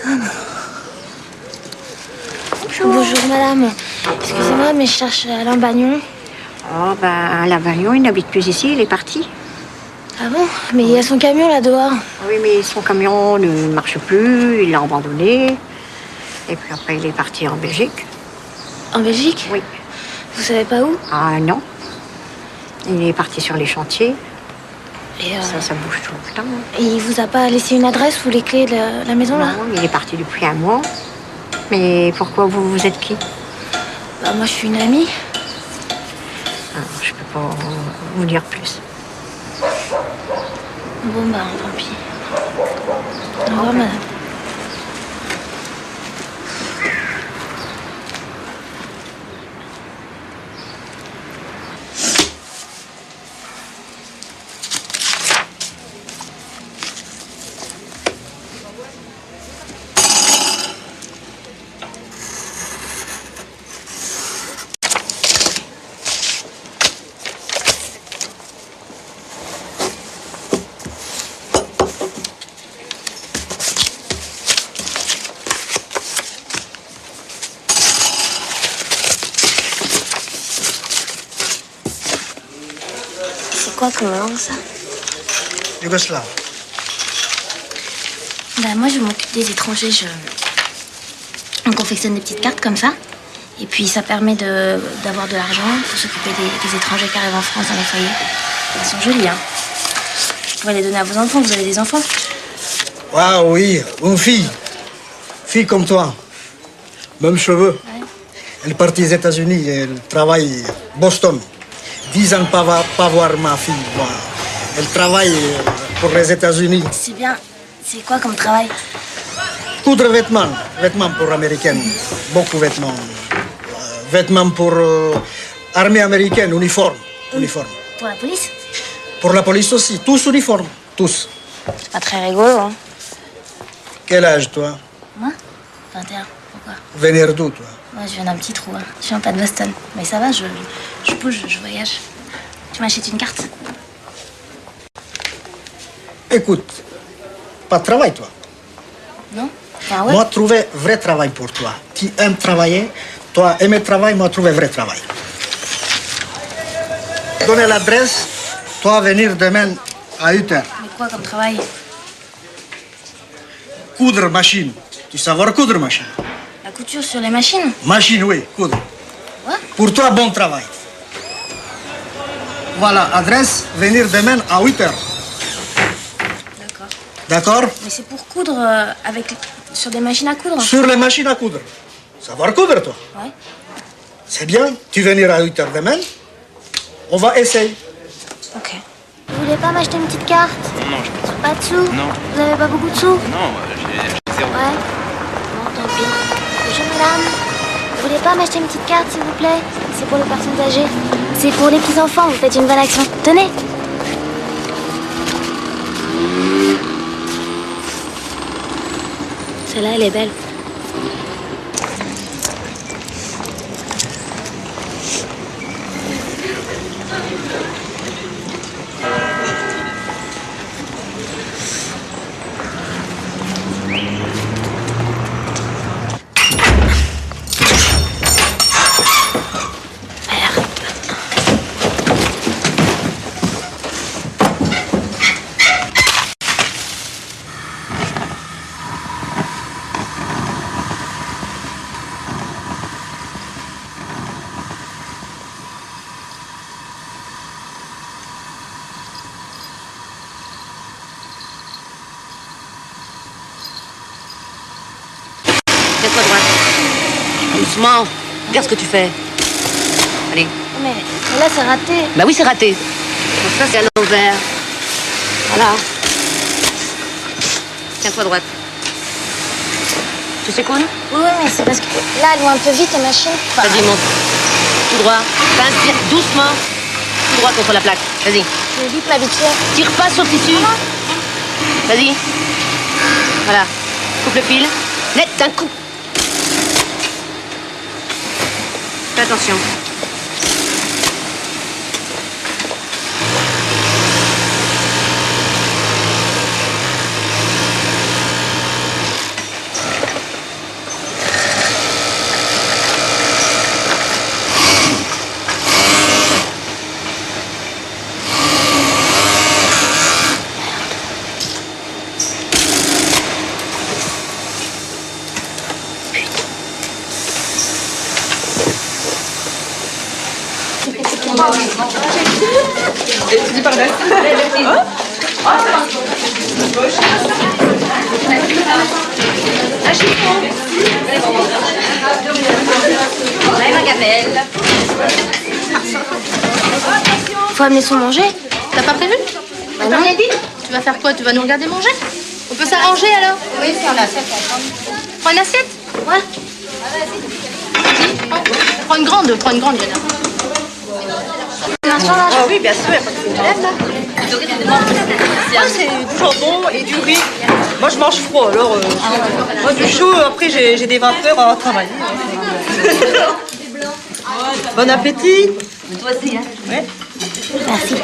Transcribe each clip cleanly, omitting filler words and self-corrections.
personne. Bonjour madame. Excusez-moi, mais je cherche Alain Bagnon. Oh, bah, Alain Bagnon, il n'habite plus ici, il est parti. Ah bon? Mais il y a son camion là dehors. Oui, mais son camion ne marche plus, il l'a abandonné. Et puis après, il est parti en Belgique. En Belgique? Oui. Vous savez pas où? Ah non. Il est parti sur les chantiers. Et Ça bouge tout le temps. Et il vous a pas laissé une adresse ou les clés de la maison là? Non, il est parti depuis un mois. Mais pourquoi vous êtes qui? Bah moi je suis une amie. Alors, je peux pas vous dire plus. Bon bah tant pis. Au revoir madame. C'est quoi comme langue ça? Yougoslave. Bah moi je m'occupe des étrangers, on confectionne des petites cartes comme ça. Et puis ça permet d'avoir de l'argent pour s'occuper des étrangers qui arrivent en France dans les foyers. Elles sont jolies, hein. Je pourrais les donner à vos enfants, vous avez des enfants? Ah oui, une fille. Fille comme toi. Même cheveux. Ouais. Elle est partie aux États-Unis, elle travaille à Boston. 10 ans pas voir ma fille. Moi. Elle travaille pour les États-Unis. C'est bien. C'est quoi comme travail? Coudre vêtements. Vêtements pour Américaines. Beaucoup de vêtements. Vêtements pour armée américaine, uniforme. Uniforme. Pour la police? Pour la police aussi. Tous uniformes. Tous. C'est pas très rigolo, hein. Quel âge, toi? Moi? 21. Pourquoi? Venir d'où, toi? Moi, je viens d'un petit trou, hein. Je suis en plein de Boston. Mais ça va, je bouge, je voyage. Tu m'achètes une carte? Écoute, pas de travail, toi. Non? Enfin, ouais. Moi, trouver vrai travail pour toi. Tu aimes travailler, toi aimer travail, moi, trouver vrai travail. Donner l'adresse, toi, venir demain à 8h. Mais quoi comme travail? Coudre machine. Tu savoir coudre machine? La couture sur les machines? Machine, oui, coudre. Ouais. Pour toi, bon travail. Voilà, adresse, venir demain à 8h. D'accord. D'accord? Mais c'est pour coudre sur des machines à coudre? Sur les machines à coudre. Savoir coudre, toi? Ouais. C'est bien, tu venir à 8h demain. On va essayer. Ok. Vous voulez pas m'acheter une petite carte? Non, je pense Pas de sous? Non. Vous avez pas beaucoup de sous? non, j'ai zéro. Ouais. Bon, tant pis. Bonjour madame. Vous voulez pas m'acheter une petite carte, s'il vous plaît? C'est pour les personnes âgées. C'est pour les petits-enfants, vous faites une bonne action. Tenez. Celle-là, elle est belle. Tiens-toi droite. Doucement. Regarde ce que tu fais. Allez. Mais là, c'est raté. Bah oui, c'est raté. Donc ça, c'est à l'envers. Voilà. Tiens-toi droite. Tu sais coudre? Oui, mais c'est parce que là, elle va un peu vite, la machine. Vas-y, monte. Tout droit. T'inspires doucement. Tout droit contre la plaque. Vas-y. Je vais vite m'habituer. Tire pas sur le tissu. Vas-y. Voilà. Coupe le fil. Net d'un coup. Fais attention. Faut amener son manger. T'as pas prévu? Bah non. Tu vas faire quoi? Tu vas nous regarder manger? On peut s'arranger alors? Oui, c'est en assiette. Prends une assiette? Ouais. Prends une grande, Yana. Ah oui, bien sûr, il n'y a pas de problème là. Moi, c'est du jambon et du riz. Moi, je mange froid, alors moi, du chaud, après, j'ai des vapeurs à travailler. Bon appétit. Toi aussi, hein? Ouais. Merci.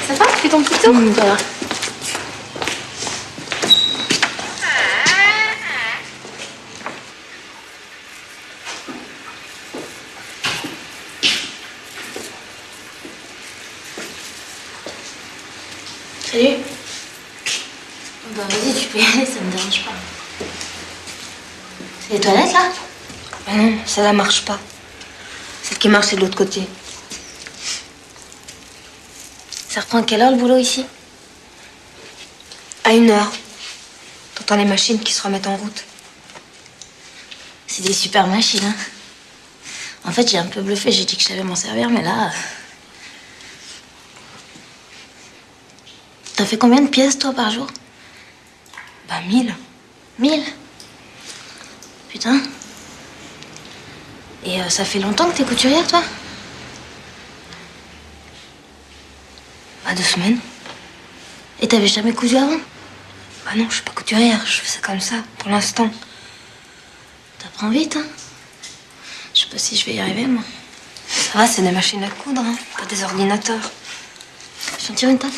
Ça va? Tu fais ton petit tour? Voilà. Salut. Bah vas-y, tu peux y aller, ça me dérange pas. C'est les toilettes là? Ah non, ça là marche pas. Celle qui marche, c'est de l'autre côté. Ça reprend à quelle heure le boulot ici? À 1h. T'entends les machines qui se remettent en route. C'est des super machines, hein. En fait, j'ai un peu bluffé, j'ai dit que je savais m'en servir, mais là... T'as fait combien de pièces, toi, par jour? Bah 1000. 1000? Putain. Et ça fait longtemps que t'es couturière, toi? Bah 2 semaines. Et t'avais jamais cousu avant? Bah non, je suis pas couturière, je fais ça comme ça, pour l'instant. T'apprends vite, hein. Je sais pas si je vais y arriver, moi. Ça va, c'est des machines à coudre, hein, pas des ordinateurs. Je t'en tire une taf.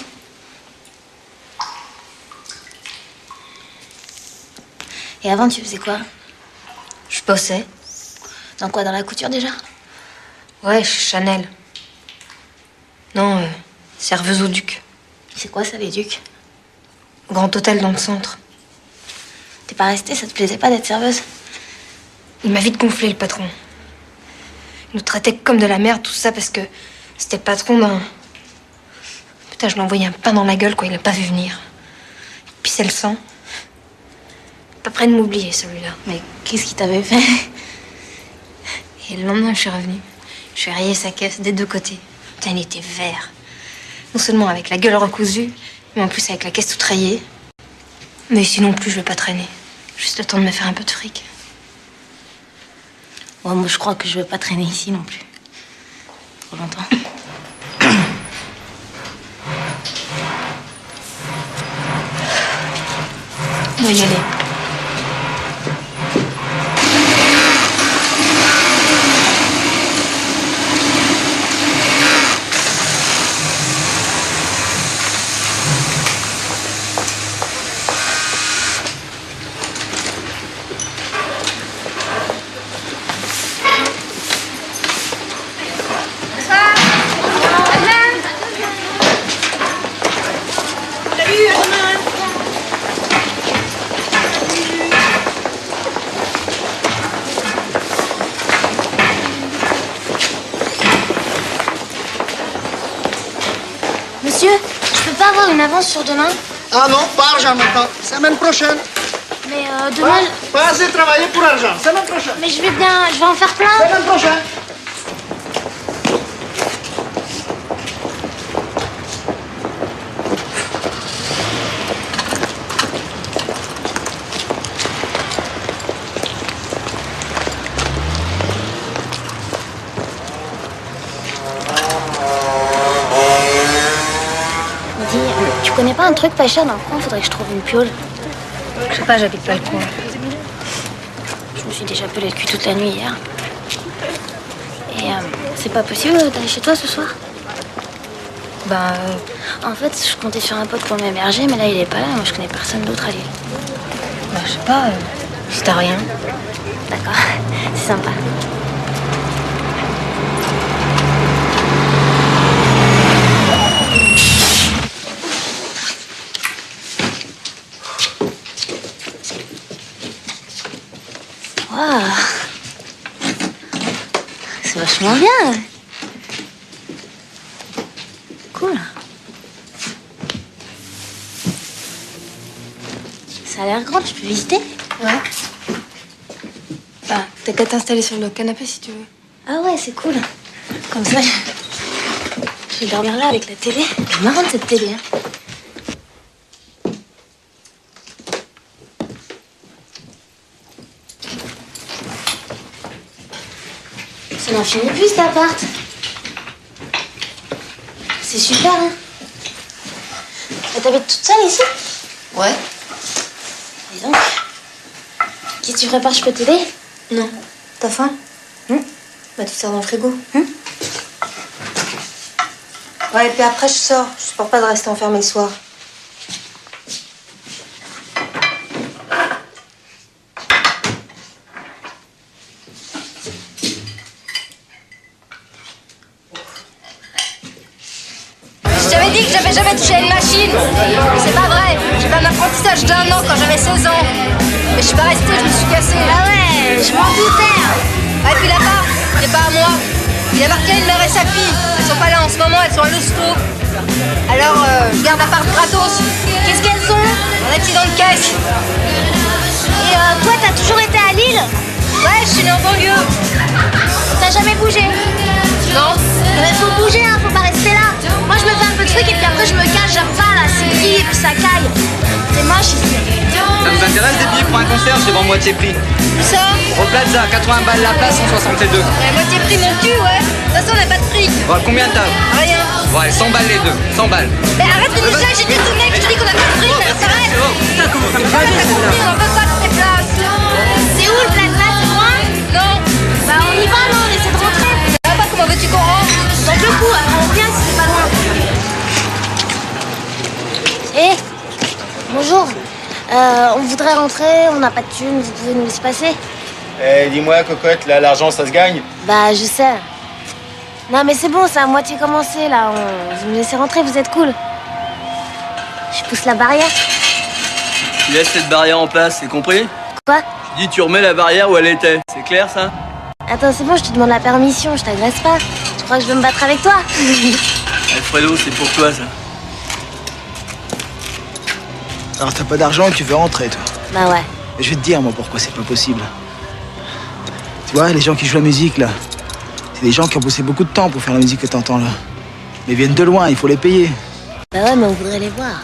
Et avant, tu faisais quoi? Je bossais. Dans quoi? Dans la couture, déjà? Ouais, chez Chanel. Non, serveuse au Duc. C'est quoi, ça, les ducs? Au Grand Hôtel dans le centre. T'es pas restée? Ça te plaisait pas d'être serveuse? Il m'a vite gonflé, le patron. Il nous traitait comme de la merde, tout ça, parce que c'était le patron d'un... Putain, je lui ai envoyé un pain dans la gueule, quoi, il l'a pas vu venir. Il pissait le sang. Pas près de m'oublier, celui-là. Mais qu'est-ce qu'il t'avait fait? Et le lendemain, je suis revenue. Je suis rayé sa caisse des deux côtés. Putain, il était vert. Non seulement avec la gueule recousue, mais en plus avec la caisse toute rayée. Mais ici non plus, je vais pas traîner. Juste le temps de me faire un peu de fric. Ouais, moi, je crois que je vais pas traîner ici non plus. Trop longtemps. On va y aller. Monsieur, je peux pas avoir une avance sur demain? Ah non, pas argent maintenant. Semaine prochaine. Mais demain... Pas assez travailler pour argent. Semaine prochaine. Mais je vais en faire plein. Semaine prochaine. Dis, tu connais pas un truc pas cher dans le coin? Faudrait que je trouve une piole. Je sais pas, j'habite pas le coin. Je me suis déjà pelé le cul toute la nuit hier. Et c'est pas possible d'aller chez toi ce soir? Bah, En fait, je comptais sur un pote pour m'héberger, mais là il est pas là. Moi je connais personne d'autre à Lille. bah je sais pas, si t'as rien. D'accord, c'est sympa. Ah. C'est vachement bien. Cool. Ça a l'air grand, tu peux visiter? Ouais. Bah, t'as qu'à t'installer sur le canapé si tu veux. Ah ouais, c'est cool. Comme ça, je vais dormir là avec la télé. C'est marrant cette télé. Hein. Ça n'en finit plus cet appart. C'est super, hein. Et t'habites toute seule ici? Ouais. Dis donc. Qu'est-ce que tu prépares? Je peux t'aider? Non. T'as faim? Bah, tu sors dans le frigo. Ouais, et puis après, je sors. Je supporte pas de rester enfermée le soir. Je t'avais dit que j'avais jamais touché à une machine. C'est pas vrai. J'ai fait un apprentissage d'1 an quand j'avais 16 ans. Mais je suis pas restée, je me suis cassée. Ah ouais, je m'en doutais. Et puis l'appart, il est pas à moi. Il a marqué une mère et sa fille. Elles sont pas là en ce moment, elles sont à l'hosto. Alors, je garde l'appart gratos. Qu'est-ce qu'elles ont? Un accident de caisse. Et toi, t'as toujours été à Lille? Ouais, je suis née en banlieue. T'as jamais bougé? Non. Mais faut bouger, hein, faut pas rester là. Moi, je me fais un peu de trucs et puis après, je me cache, j'aime pas là, c'est gris et puis ça caille. C'est moche ici. Ça vous intéresse des billets pour un concert? Je les vends moitié prix. Ça? Au Plaza, 80 balles la place, 162. Ouais, moitié prix mon cul, ouais. De toute façon, on n'a pas de fric. Bon, combien t'as? Rien. Ouais, 100 balles les deux, 100 balles. Mais arrête de nous lâcher des tout mec, je te dis qu'on a pas de fric, ça s'arrête. Putain, comment ça me On a pas compris, on en veut pas de tes places. C'est où le Plaza? C'est loin? Non. Bah, on y va, non, on essaie de rentrer. Ça va pas, comment veux-tu qu'on rentre? Donc le coup, après, on revient si c'est pas loin. Eh, bonjour. On voudrait rentrer, on n'a pas de thunes, vous pouvez nous laisser passer? Eh, dis-moi, cocotte, là, l'argent, ça se gagne? Bah, je sais. Non, mais c'est bon, ça a à moitié commencé, là. Vous me laissez rentrer, vous êtes cool. Je pousse la barrière. Tu laisses cette barrière en place, c'est compris? Quoi? Je dis tu remets la barrière où elle était, c'est clair ça? Attends, c'est bon, je te demande la permission, je t'agresse pas. Tu crois que je veux me battre avec toi? Alfredo, c'est pour toi ça. Alors t'as pas d'argent et tu veux rentrer, toi? Bah ouais. Et je vais te dire, moi, pourquoi c'est pas possible. Tu vois, les gens qui jouent la musique, là, c'est des gens qui ont bossé beaucoup de temps pour faire la musique que t'entends, là. Mais ils viennent de loin, il faut les payer. Bah ouais, mais on voudrait les voir.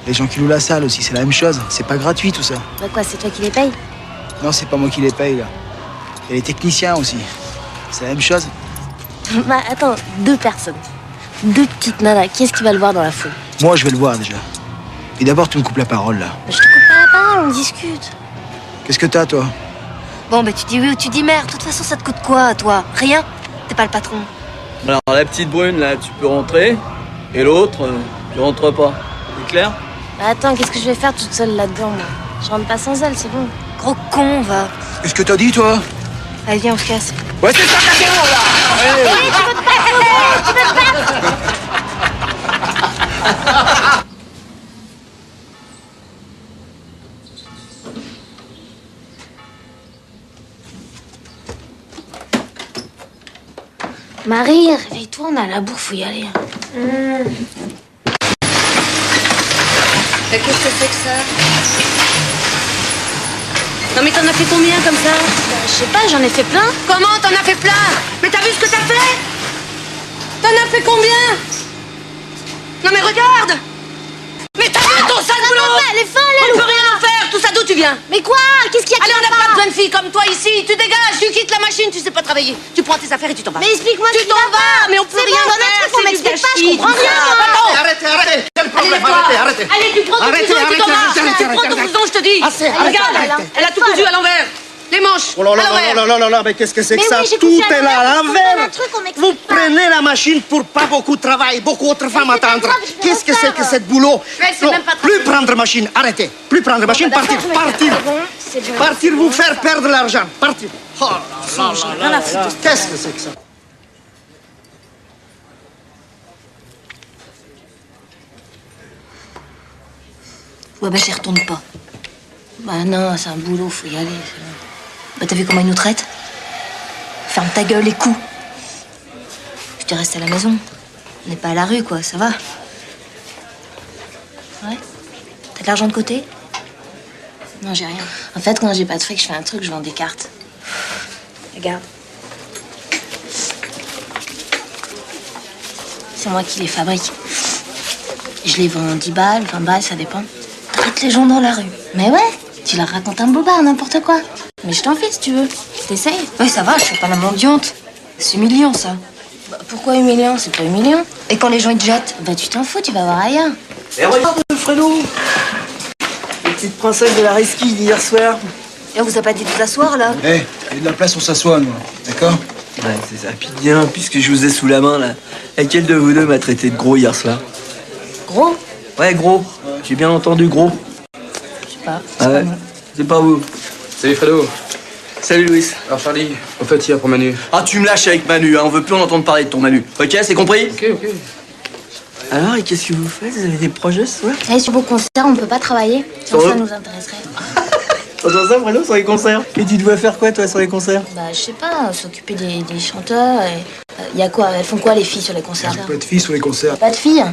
Les gens qui louent la salle aussi, c'est la même chose. C'est pas gratuit, tout ça. Bah quoi, c'est toi qui les payes? Non, c'est pas moi qui les paye, là. Il y a les techniciens aussi. C'est la même chose. Bah attends, 2 personnes. 2 petites nanas, qui est-ce qui va le voir dans la foule? Moi, je vais le voir, déjà. Et d'abord, tu me coupes la parole, là. Bah, je te coupe pas la parole, on discute. Qu'est-ce que t'as, toi? Bon, bah tu dis oui ou tu dis merde. De toute façon, ça te coûte quoi, toi? Rien? T'es pas le patron. Alors la petite brune là, tu peux rentrer, et l'autre, tu rentres pas. C'est clair? Bah attends, qu'est-ce que je vais faire toute seule là-dedans, moi? Je rentre pas sans elle, c'est bon. Gros con, va. Qu'est-ce que t'as dit, toi? Allez, viens, on se casse. Ouais, c'est ça, cassez-vous, là! Hé, tu veux te battre? Tu veux te battre? Marie, réveille-toi, on a la bourre, faut y aller. Qu'est-ce que c'est que ça? Non mais t'en as fait combien comme ça? Je sais pas, j'en ai fait plein. Comment t'en as fait plein? Mais t'as vu ce que t'as fait? T'en as fait combien? Non mais regarde! Mais t'as vu ton sale boulot? Elle est folle, On peut rien en faire, tout ça d'où tu viens? Mais quoi? Qu'est-ce qu'il y a qui Allez, on va n'a pas besoin de filles comme toi ici, tu dégages, tu quittes la machine, tu sais pas travailler. Tu prends tes affaires et tu t'en vas. Mais explique-moi ce Tu qui t'en va vas, pas. mais on peut C'est rien bon, faire, on m'explique pas, je comprends rien, moi. Arrêtez, arrêtez! Quel problème? Allez, Arrêtez, arrêtez! Allez, tu prends ton Arrêtez, blouson et tu t'en vas. arrêtez, Tu prends ton arrêtez, blouson, je te dis. Assez, Regarde, arrêtez. elle a tout cousu à l'envers. Les manches, Oh là à là l'envers. là là là là, mais qu'est-ce que c'est que Mais ça? oui, j'ai Tout cousu à est là à l'envers, l'envers. un truc, on m'explique Vous pas. prenez la machine pour pas beaucoup de travail, beaucoup d'autres femmes c'est pas attendre. grave, je vais Qu'est-ce que c'est refaire. que cette boulot? Mais c'est Non, même pas plus prendre machine, arrêtez. Plus prendre machine, Bah, d'accord, partir, je vais partir. faire. C'est bon, c'est bon. Partir vous faire perdre l'argent, partir. Oh là là là là là. Qu'est-ce que c'est que ça? Ouais, bah j'y retourne pas. Bah non, c'est un boulot, faut y aller. Bah, t'as vu comment il nous traite? Ferme ta gueule et coups. Je te reste à la maison. On n'est pas à la rue, quoi, ça va? Ouais? T'as de l'argent de côté? Non, j'ai rien. En fait, quand j'ai pas de fric, je fais un truc, je vends des cartes. Regarde. C'est moi qui les fabrique. Je les vends 10 balles, 20 balles, ça dépend. Traite les gens dans la rue. Mais ouais, tu leur racontes un bobard, n'importe quoi. Mais je t'en fais si tu veux. T'essayes. Ouais, ça va, je suis pas la mendiante. C'est humiliant, ça. Bah, pourquoi humiliant? C'est pas humiliant. Et quand les gens ils te jettent? Bah tu t'en fous, tu vas voir ailleurs. Et regarde, Fredo! La petite princesse de la resquille d'hier soir. Et on vous a pas dit de vous asseoir, là? Eh, il y a de la place, on s'assoit, nous. D'accord? Ouais, c'est ça. Puis bien, puisque je vous ai sous la main, là, laquelle de vous deux m'a traité de gros hier soir? Gros? Ouais, gros. J'ai bien entendu gros. Je sais pas. Ah ouais, c'est pas vous. Salut Fredo. Salut Louis. Alors Charlie, au fait, il y a pour Manu. Ah, tu me lâches avec Manu, hein. On veut plus en entendre parler de ton Manu. Ok, c'est compris? Ok. Alors, et qu'est-ce que vous faites? Vous avez des projets ce soir? Vous savez, sur vos concerts, on peut pas travailler. Sinon, ça nous intéresserait. Attends ça, Fredo, sur les concerts. Et tu dois faire quoi, toi, sur les concerts? Bah, je sais pas, s'occuper des chanteurs. Et y a quoi? Elles font quoi, les filles, sur les concerts? Pas de filles sur les concerts. Pas de filles?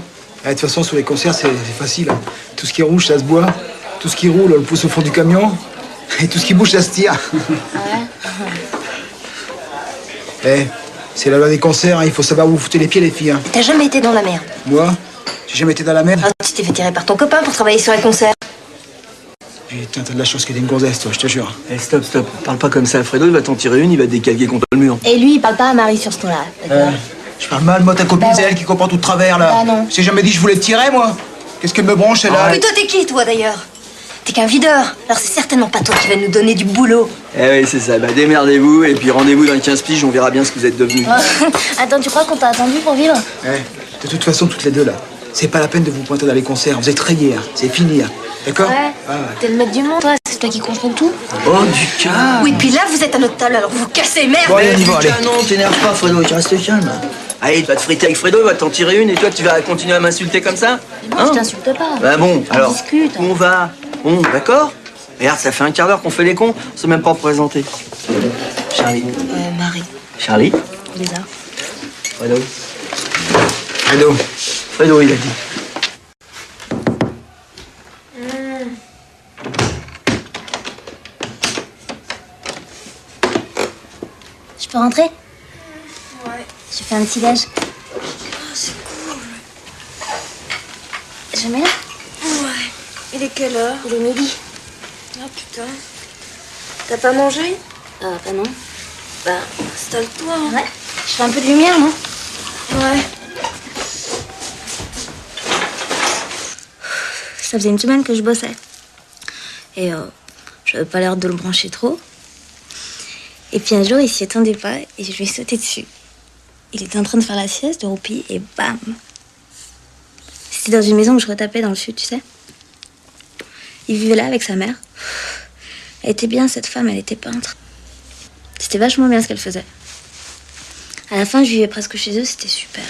De toute façon, sur les concerts, c'est facile. Tout ce qui est rouge, ça se boit. Tout ce qui roule, on le pousse au fond du camion. Et tout ce qui bouge, ça se tire. Ouais. C'est la loi des concerts, hein. Il faut savoir où vous foutez les pieds, les filles. Hein. T'as jamais été dans la merde? Moi, j'ai jamais été dans la merde. Ah, tu t'es fait tirer par ton copain pour travailler sur les concerts. Putain, t'as de la chance qu'il y ait une gonzesse, toi, je te jure. Eh, stop. Parle pas comme ça. Fredo, il va t'en tirer une, il va te décalquer contre le mur. Et lui, il parle pas à Marie sur ce ton-là. D'accord? Je parle mal, moi, ta copine, Bah c'est ouais. elle qui comprend tout de travers, là. Bah non. J'ai jamais dit que je voulais te tirer, moi. Qu'est-ce qu'elle me branche, elle, là? Mais toi, t'es qui, toi, d'ailleurs? T'es qu'un videur. Alors c'est certainement pas toi qui vas nous donner du boulot. Eh oui, c'est ça. Bah, démerdez-vous, et puis rendez-vous dans les 15 piges, on verra bien ce que vous êtes devenus. Attends, tu crois qu'on t'a attendu pour vivre? De toute façon, toutes les deux, là, c'est pas la peine de vous pointer dans les concerts. Vous êtes rayés, hein. C'est fini, hein. D'accord? Ouais. T'es le maître du monde, toi. C'est toi qui contrôle tout. Oh, du calme. Oui, puis là, vous êtes à notre table, alors vous vous cassez, merde. Bon, allez, on y va, allez. Non, t'énerve pas, Fredo, tu restes calme. Allez, tu vas te friter avec Fredo, il va t'en tirer une, et toi, tu vas continuer à m'insulter comme ça? Mais bon, je t'insulte pas. Bah bon, On alors, discute. où on va? Bon, d'accord? Regarde, ça fait un quart d'heure qu'on fait les cons, on s'est même pas représenté. Charlie. Marie. Charlie? Lisa. Fredo. Fredo. Fredo, il a dit. Je peux rentrer? Ouais. J'ai fait un petit déj. Oh, c'est cool. Jamais là? Ouais. Il est quelle heure? Il est midi. Oh putain. T'as pas mangé? Bah non. Bah, installe-toi. Ouais. Je fais un peu de lumière, non? Ouais. Ça faisait une semaine que je bossais. Et j'avais pas l'air de le brancher trop. Et puis un jour, il s'y attendait pas et je lui ai sauté dessus. Il était en train de faire la sieste de roupie et bam! C'était dans une maison que je retapais dans le sud, tu sais. Il vivait là avec sa mère. Elle était bien, cette femme, elle était peintre. C'était vachement bien ce qu'elle faisait. À la fin, je vivais presque chez eux, c'était super.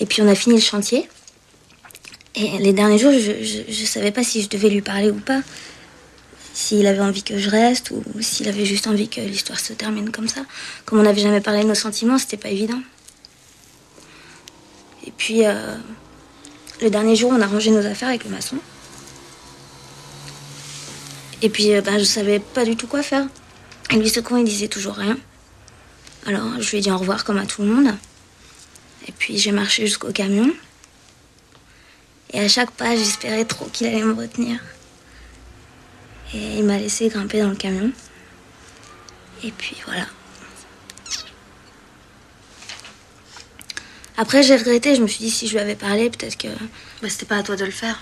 Et puis on a fini le chantier. Et les derniers jours, je savais pas si je devais lui parler ou pas. S'il avait envie que je reste ou s'il avait juste envie que l'histoire se termine comme ça. Comme on n'avait jamais parlé de nos sentiments, c'était pas évident. Et puis, le dernier jour, on a rangé nos affaires avec le maçon. Et puis, je savais pas du tout quoi faire. Et lui, ce con, il disait toujours rien. Alors, je lui ai dit au revoir comme à tout le monde. Et puis, j'ai marché jusqu'au camion. Et à chaque pas, j'espérais trop qu'il allait me retenir. Et il m'a laissé grimper dans le camion. Et puis voilà. Après, j'ai regretté. Je me suis dit, si je lui avais parlé, peut-être que c'était pas à toi de le faire.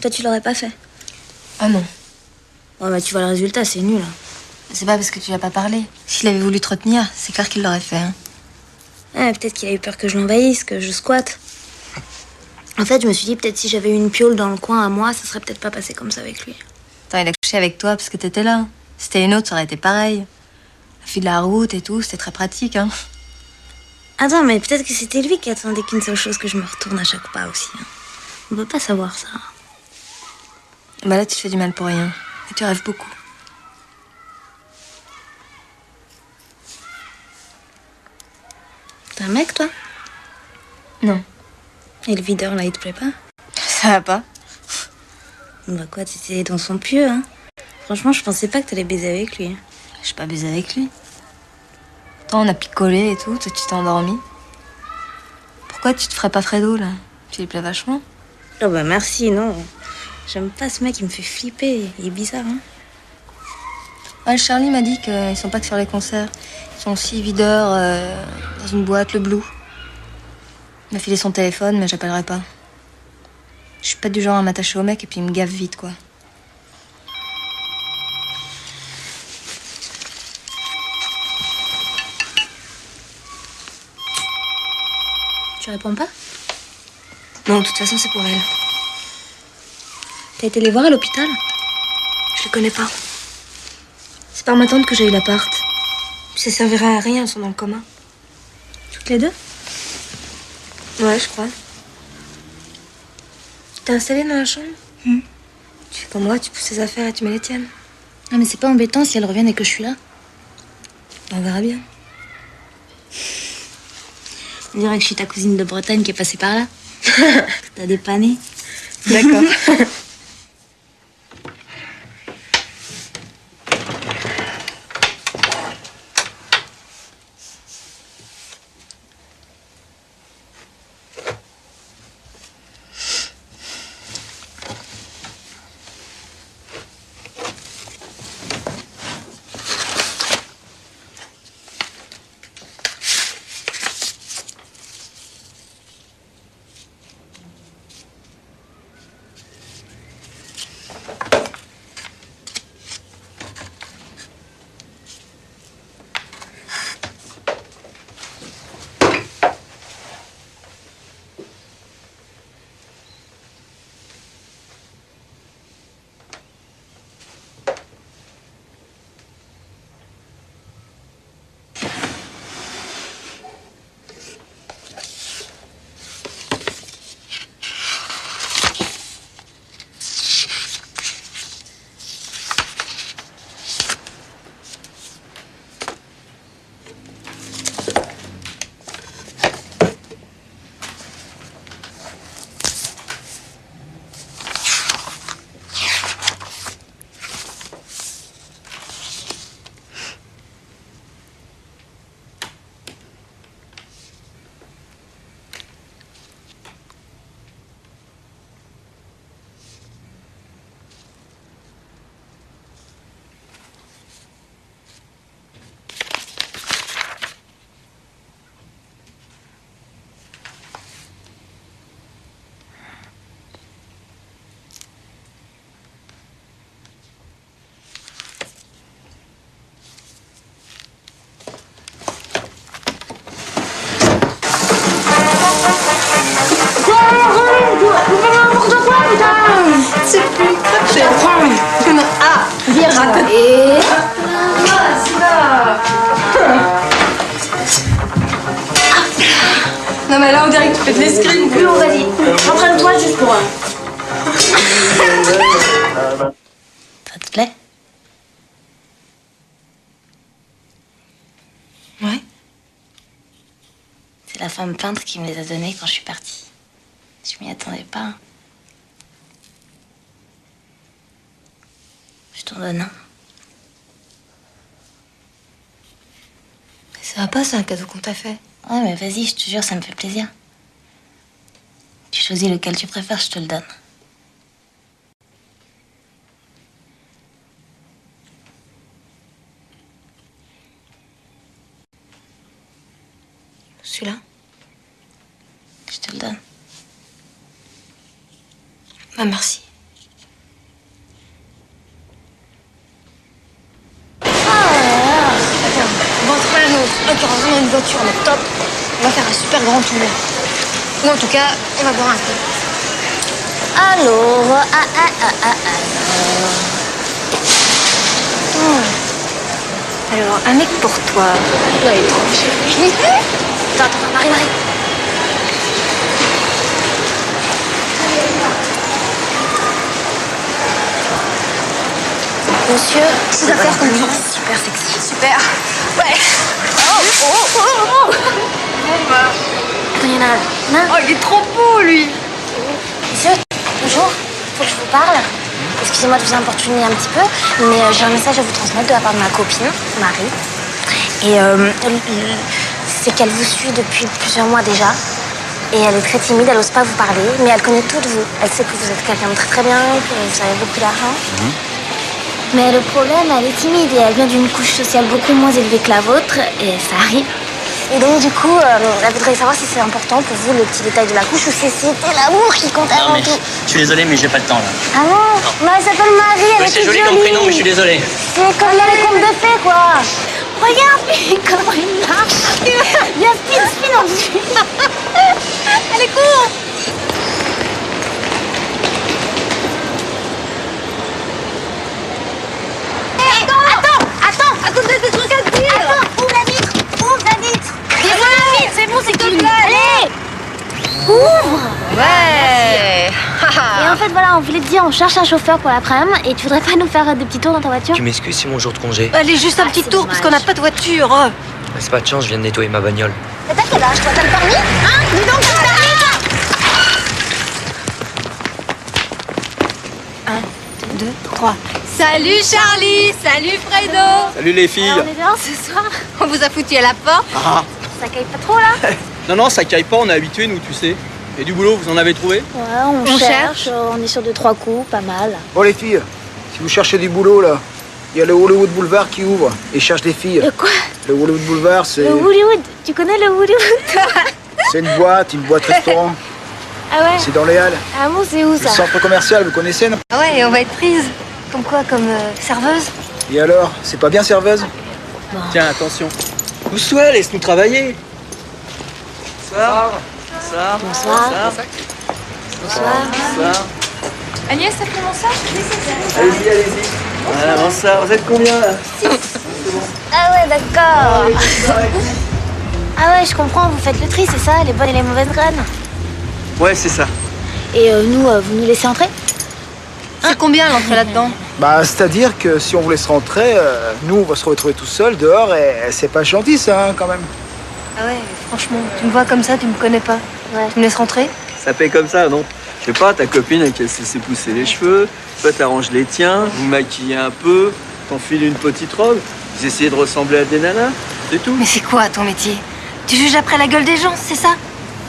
Toi, tu l'aurais pas fait. Ah non. Ouais, tu vois le résultat, c'est nul. C'est pas parce que tu lui as pas parlé. S'il avait voulu te retenir, c'est clair qu'il l'aurait fait. Hein. Ouais, peut-être qu'il a eu peur que je l'envahisse, que je squatte. En fait, je me suis dit, peut-être si j'avais eu une piole dans le coin à moi, ça serait peut-être pas passé comme ça avec lui. Attends, il a couché avec toi parce que t'étais là. Si c'était une autre, ça aurait été pareil. La fille de la route et tout, c'était très pratique, hein. Attends, mais peut-être que c'était lui qui attendait qu'une seule chose, que je me retourne à chaque pas aussi. Hein. On peut pas savoir ça. Bah là, tu te fais du mal pour rien. Et tu rêves beaucoup. un mec, toi? Non. Et le videur, là, il te plaît pas? Ça va pas. Bah quoi, t'étais dans son pieu, hein? Franchement, je pensais pas que t'allais baiser avec lui. Je pas baisé avec lui. Attends, on a picolé et tout, toi tu t'es endormi. Pourquoi tu te ferais pas Fredo, là? Tu lui plais vachement? Oh bah merci, non. J'aime pas ce mec, il me fait flipper. Il est bizarre, hein? Ouais, Charlie m'a dit qu'ils sont pas que sur les concerts. Ils sont aussi videurs dans une boîte, le Blue. Il m'a filé son téléphone, mais j'appellerai pas. Je suis pas du genre à m'attacher au mec et puis il me gave vite, quoi. Tu réponds pas? Non, de toute façon, c'est pour elle. T'as été les voir à l'hôpital? Je les connais pas. C'est par ma tante que j'ai eu l'appart. Ça servirait à rien, elles sont dans le coma. Toutes les deux? Ouais, je crois. Tu t'es installée dans la chambre? Tu fais comme moi, tu pousses tes affaires et tu mets les tiennes. Ah, mais c'est pas embêtant si elles reviennent et que je suis là. On verra bien. On dirait que je suis ta cousine de Bretagne qui est passée par là. T'as dépanné. D'accord. C'est plus crêpe, c'est rond. Ah, viens, rate. Et... Non mais là on dirait que tu fais de l'escrime. Plus, vas-y. Entraîne-toi juste pour un. Ça te plaît? Ouais. C'est la femme peintre qui me les a donnés quand je suis partie. Je m'y attendais pas. Je t'en donne un. Ça va pas, c'est un cadeau qu'on t'a fait. Ouais, mais vas-y, je te jure, ça me fait plaisir. Tu choisis lequel tu préfères, je te le donne. Celui-là? Je te le donne. Bah merci. Attends, on va en trouver un autre. Un qui aura vraiment une voiture, mais top. On va faire un super grand tour. Ou en tout cas, on va boire un peu. Alors, Alors, un mec pour toi. Toi étrange. Attends, Marie. Monsieur, Ces affaires comme ça. super sexy. Super. Ouais. Oh. Attends, il y en a un. Oh, il est trop beau, lui. Monsieur, bonjour. Faut que je vous parle. Excusez-moi de vous importuner un petit peu, mais j'ai un message à vous transmettre de la part de ma copine, Marie. Et c'est qu'elle vous suit depuis plusieurs mois déjà. Et elle est très timide, elle n'ose pas vous parler, mais elle connaît tout de vous. Elle sait que vous êtes quelqu'un de très très bien, que vous avez beaucoup d'argent. Mais le problème, elle est timide et elle vient d'une couche sociale beaucoup moins élevée que la vôtre, et ça arrive. Et donc du coup, elle voudrait savoir si c'est important pour vous le petit détail de la couche ou si c'était l'amour qui compte Non, avant mais tout. je suis désolé, mais j'ai pas le temps là. Ah non, elle s'appelle Marie, elle Ouais, est c'est toute joli comme prénom, mais je suis désolé. C'est comme dans les contes de fées, quoi. Regarde, mais comment il marche. Il y a spin en dessus. Elle est cool. Attends, des trucs à te dire. Attends, ouvre la vitre. C'est bon, c'est cool. Allez, ouvre. Ouais. Et en fait, voilà, on voulait te dire, on cherche un chauffeur pour l'après-midi et tu voudrais pas nous faire des petits tours dans ta voiture? Tu m'excuses, c'est mon jour de congé. Allez, juste un petit tour, parce qu'on n'a pas de voiture. Bah, c'est pas de chance, je viens de nettoyer ma bagnole. Mais t'as quel âge, toi? T'as le permis? Hein? Dis donc, t'as le permis, toi? 1, 2, 3. Salut Charlie, salut Fredo. Salut les filles. On est dehors ce soir. On vous a foutu à la porte. Ah. Ça caille pas trop, là? Non, ça caille pas, on est habitués, nous, tu sais. Et du boulot, vous en avez trouvé? Ouais, on cherche. On est sur 2-3 coups, pas mal. Bon les filles, si vous cherchez du boulot là, il y a le Hollywood Boulevard qui ouvre et cherche des filles. Le quoi? Le Hollywood Boulevard, c'est... Le Hollywood. Tu connais le Hollywood? C'est une boîte restaurant. Ah ouais? C'est dans les Halles. Ah bon, c'est où Le ça? centre commercial, vous connaissez, non? Ah ouais, et on va être prise. Comme quoi? Comme serveuse? Et alors, c'est pas bien serveuse? Tiens, attention. Pousse-toi, laisse-nous travailler. Bonsoir. Bonsoir. Bonsoir. Bonsoir. Agnès, t'as pris mon sac? Allez-y. Voilà, bonsoir. Vous êtes combien là? Ah ouais, d'accord. Ah ouais, je comprends, vous faites le tri, c'est ça? Les bonnes et les mauvaises graines. Ouais, c'est ça. Et nous, vous nous laissez entrer? C'est combien l'entrée là-dedans? Bah, c'est-à-dire que si on vous laisse rentrer, nous, on va se retrouver tout seul dehors et c'est pas gentil, ça, hein, quand même. Ah ouais, franchement, tu me vois comme ça, tu me connais pas. Ouais. Tu me laisses rentrer? Ça fait comme ça, non? Je sais pas, ta copine, elle s'est poussé les cheveux, toi t'arranges les tiens, vous maquillez un peu, t'enfiles une petite robe, vous essayez de ressembler à des nanas, c'est tout. Mais c'est quoi ton métier? Tu juges après la gueule des gens, c'est ça?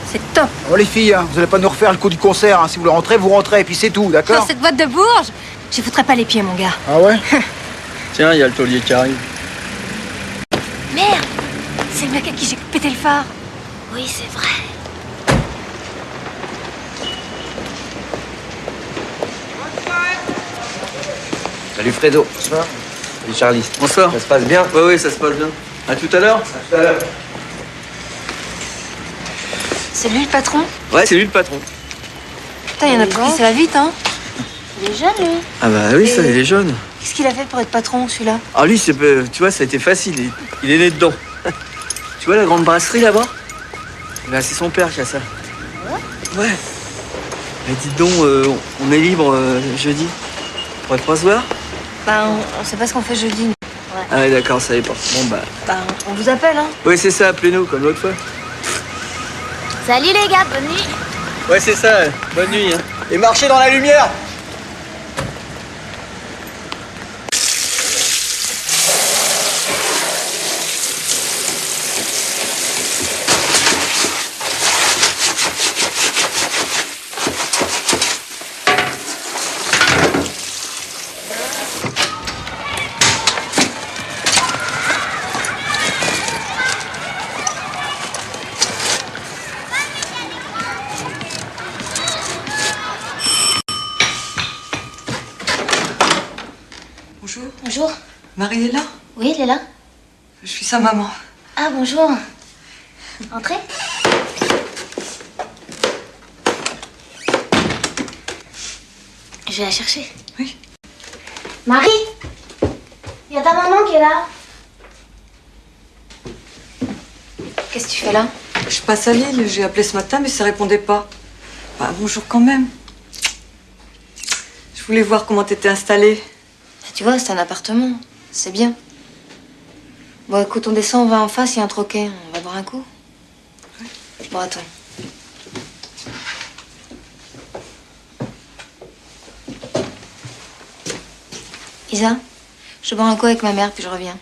C'est top. Bon, les filles, hein, vous allez pas nous refaire le coup du concert, hein. Si vous voulez rentrer, vous rentrez, et puis c'est tout, Dans d'accord? cette boîte de Bourges. J'y foutrais pas les pieds, mon gars. Ah ouais? Tiens, il y a le taulier qui arrive. Merde! C'est le mec à qui j'ai pété le phare. Oui, c'est vrai. Salut Fredo. Bonsoir. Salut Charlie. Bonsoir. Ça se passe bien? Ouais, ça se passe bien. À tout à l'heure. À tout à l'heure. C'est lui le patron? Ouais, c'est lui le patron. Putain, il y en a pour qui ça va vite, hein? Il est jeune, lui. Ah bah oui, ça, il est jeune. Qu'est-ce qu'il a fait pour être patron, celui-là? Ah lui, tu vois, ça a été facile, il est né dedans. Tu vois la grande brasserie là-bas? Là, c'est son père qui a ça. Ouais. Mais dites donc, on est libre jeudi. On pourrait pas se voir? Bah, on sait pas ce qu'on fait jeudi. Ah ouais, d'accord, ça y est pas. Bon bah... Bah, on vous appelle, hein? Oui, c'est ça, appelez-nous, comme l'autre fois. Salut les gars, bonne nuit. Ouais, c'est ça, bonne nuit. Hein. Et marchez dans la lumière! Bonjour. Bonjour. Marie est là? Oui, elle est là. Je suis sa maman. Ah, bonjour. Entrez. Je vais la chercher. Oui. Marie, il y a ta maman qui est là. Qu'est-ce que tu fais là? Je passe à Lille, j'ai appelé ce matin, mais ça répondait pas. Bah, bonjour quand même. Je voulais voir comment t'étais installée. Tu vois, c'est un appartement. C'est bien. Bon, écoute, on descend, on va en face, il y a un troquet. On va boire un coup. Bon, attends. Isa, je bois un coup avec ma mère, puis je reviens.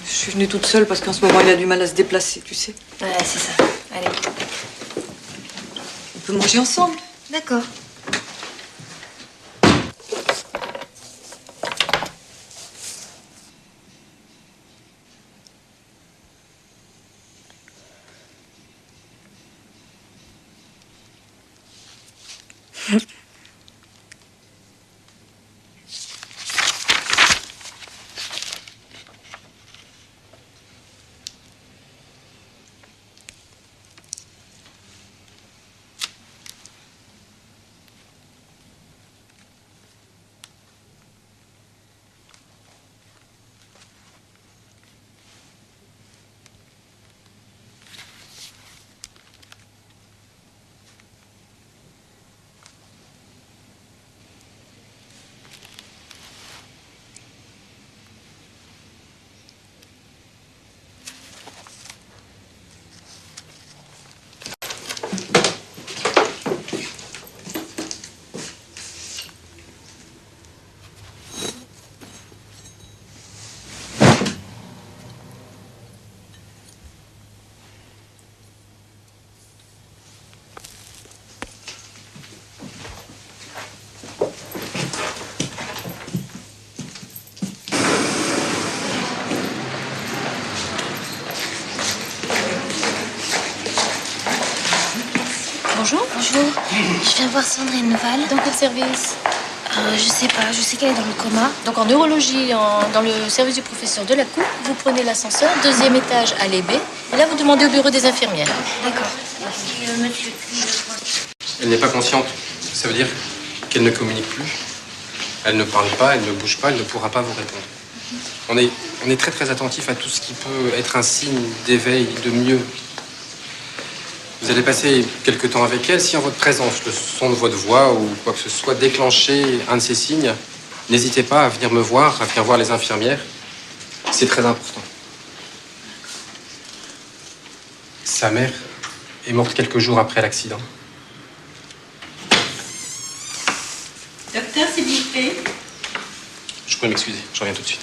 Je suis venue toute seule parce qu'en ce moment, il a du mal à se déplacer, tu sais. Ouais, c'est ça. Allez. On peut manger ensemble. D'accord. Bonjour. Bonjour. Je viens voir Sandrine Noval. Dans quel service? Je sais pas, je sais qu'elle est dans le coma. Donc en neurologie, dans le service du professeur Delacoupe, vous prenez l'ascenseur, 2e étage, allée B, et là vous demandez au bureau des infirmières. D'accord. Elle n'est pas consciente. Ça veut dire qu'elle ne communique plus. Elle ne parle pas, elle ne bouge pas, elle ne pourra pas vous répondre. On est très très attentif à tout ce qui peut être un signe d'éveil, de mieux. Vous allez passer quelques temps avec elle. Si en votre présence, le son de votre voix ou quoi que ce soit déclenché un de ces signes, n'hésitez pas à venir me voir, à venir voir les infirmières. C'est très important. Sa mère est morte quelques jours après l'accident. Docteur, s'il vous plaît. Je pourrais m'excuser, je reviens tout de suite.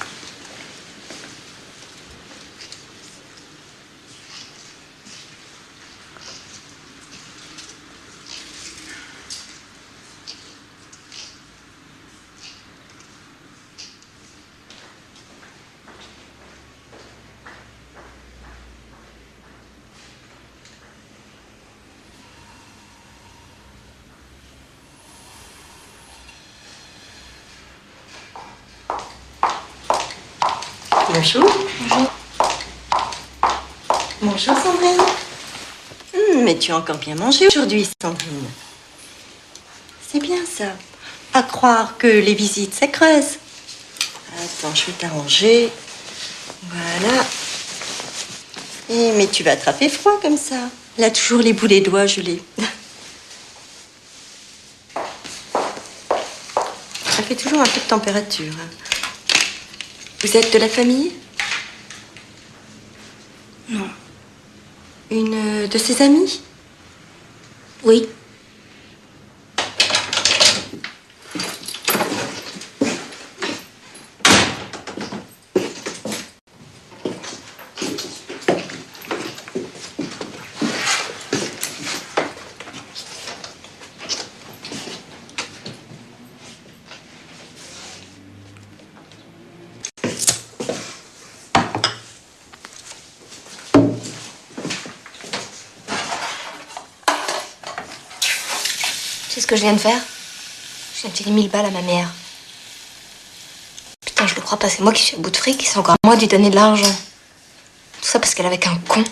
Bonjour. Bonjour. Bonjour, Sandrine. Mais tu as encore bien mangé aujourd'hui, Sandrine. C'est bien ça. À croire que les visites, ça creuse. Attends, je vais t'arranger. Voilà. Mais tu vas attraper froid comme ça. Là, toujours les boulets doigts gelés. Ça fait toujours un peu de température. Vous êtes de la famille? Non. Une de ses amies? Oui. Tu sais ce que je viens de faire? Je viens de filer 1000 balles à ma mère. Putain, je le crois pas, c'est moi qui suis à bout de fric et c'est encore moi de lui donner de l'argent. Tout ça parce qu'elle est avec un con.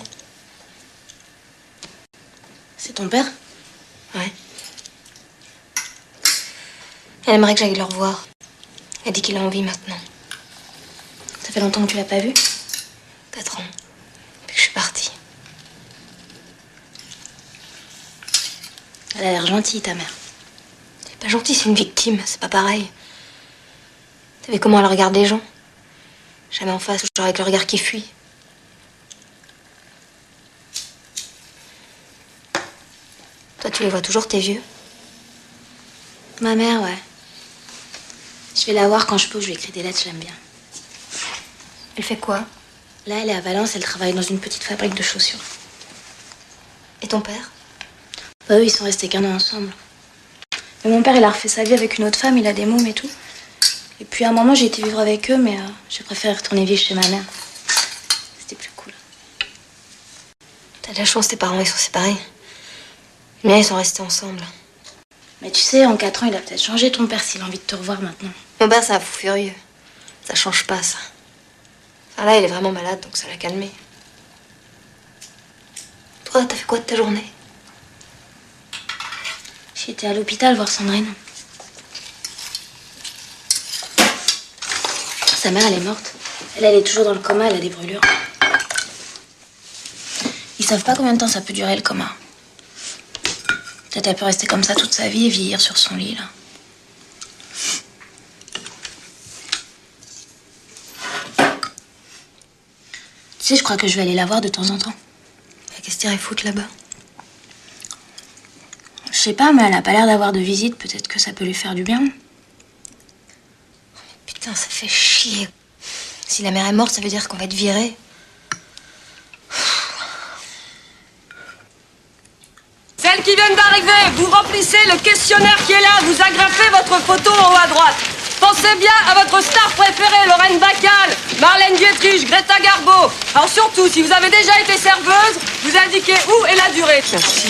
C'est ton père? Ouais. Elle aimerait que j'aille le revoir. Elle dit qu'il a envie maintenant. Ça fait longtemps que tu l'as pas vu? 4 ans. Depuis que je suis partie. Elle a l'air gentille, ta mère. C'est pas gentil, c'est une victime, c'est pas pareil. Tu savais comment elle regarde les gens? Jamais en face, toujours avec le regard qui fuit. Tu les vois toujours, tes vieux? Ma mère, ouais. Je vais la voir quand je peux, je lui écris des lettres, je l'aime bien. Elle fait quoi? Là, elle est à Valence, elle travaille dans une petite fabrique de chaussures. Et ton père? Bah, eux, ils sont restés qu'1 an ensemble. Mais mon père, il a refait sa vie avec une autre femme, il a des mômes et tout. Et puis à un moment, j'ai été vivre avec eux, mais j'ai préféré retourner vivre chez ma mère. C'était plus cool. T'as de la chance, tes parents, ils sont séparés. Les miens, ils sont restés ensemble. Mais tu sais, en 4 ans, il a peut-être changé ton père s'il a envie de te revoir maintenant. Mon père, c'est un fou furieux. Ça change pas, ça. Enfin, là, il est vraiment malade, donc ça l'a calmé. Toi, t'as fait quoi de ta journée? J'ai été à l'hôpital voir Sandrine. Sa mère, elle est morte. Elle est toujours dans le coma, elle a des brûlures. Ils savent pas combien de temps ça peut durer, le coma. Peut-être elle peut rester comme ça toute sa vie et vieillir sur son lit, là. Tu sais, je crois que je vais aller la voir de temps en temps. Qu'est-ce que t'irais foutre là-bas? Je sais pas, mais elle a pas l'air d'avoir de visite. Peut-être que ça peut lui faire du bien. Putain, ça fait chier. Si la mère est morte, ça veut dire qu'on va être viré. Celles qui viennent d'arriver, vous remplissez le questionnaire qui est là, vous agrafez votre photo en haut à droite. Pensez bien à votre star préférée, Lorraine Bacal, Marlène Dietrich, Greta Garbo. Alors surtout, si vous avez déjà été serveuse, vous indiquez où et la durée. Merci.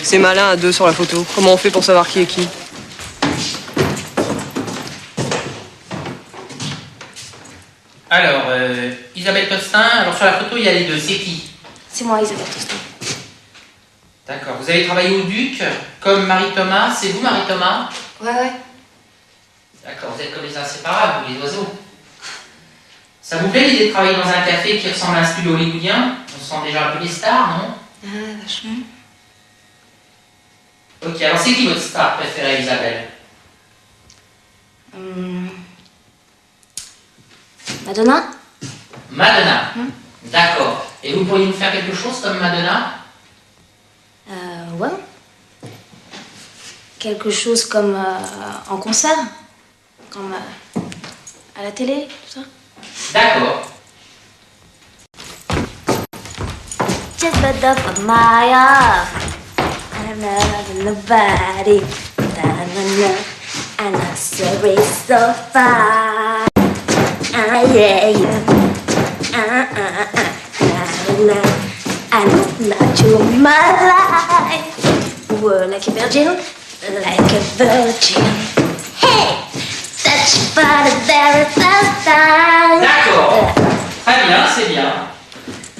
C'est malin à 2 sur la photo. Comment on fait pour savoir qui est qui? Alors, Isabelle Tostin, alors sur la photo, il y a les deux. C'est qui? C'est moi, Isabelle Tostin. D'accord. Vous avez travaillé au Duc, comme Marie-Thomas. C'est vous, Marie-Thomas? Ouais. D'accord, vous êtes comme les inséparables, vous, les oiseaux. Ça vous plaît l'idée de travailler dans un café qui ressemble à un studio hollywoodien? On se sent déjà un peu des stars, non? Ah, vachement. Ok, alors c'est qui votre star préférée, Isabelle? Madonna? Madonna. D'accord. Et vous pourriez nous faire quelque chose comme Madonna? Ouais. Quelque chose comme en concert. Comme à la télé, tout ça. D'accord. Just the dub of Maya. I love nobody. And I say it's so fine. Yeah. I know that you're my life. We're like a virgin, like a virgin. Hey, touch body, there is a sign. D'accord. Très bien, c'est bien.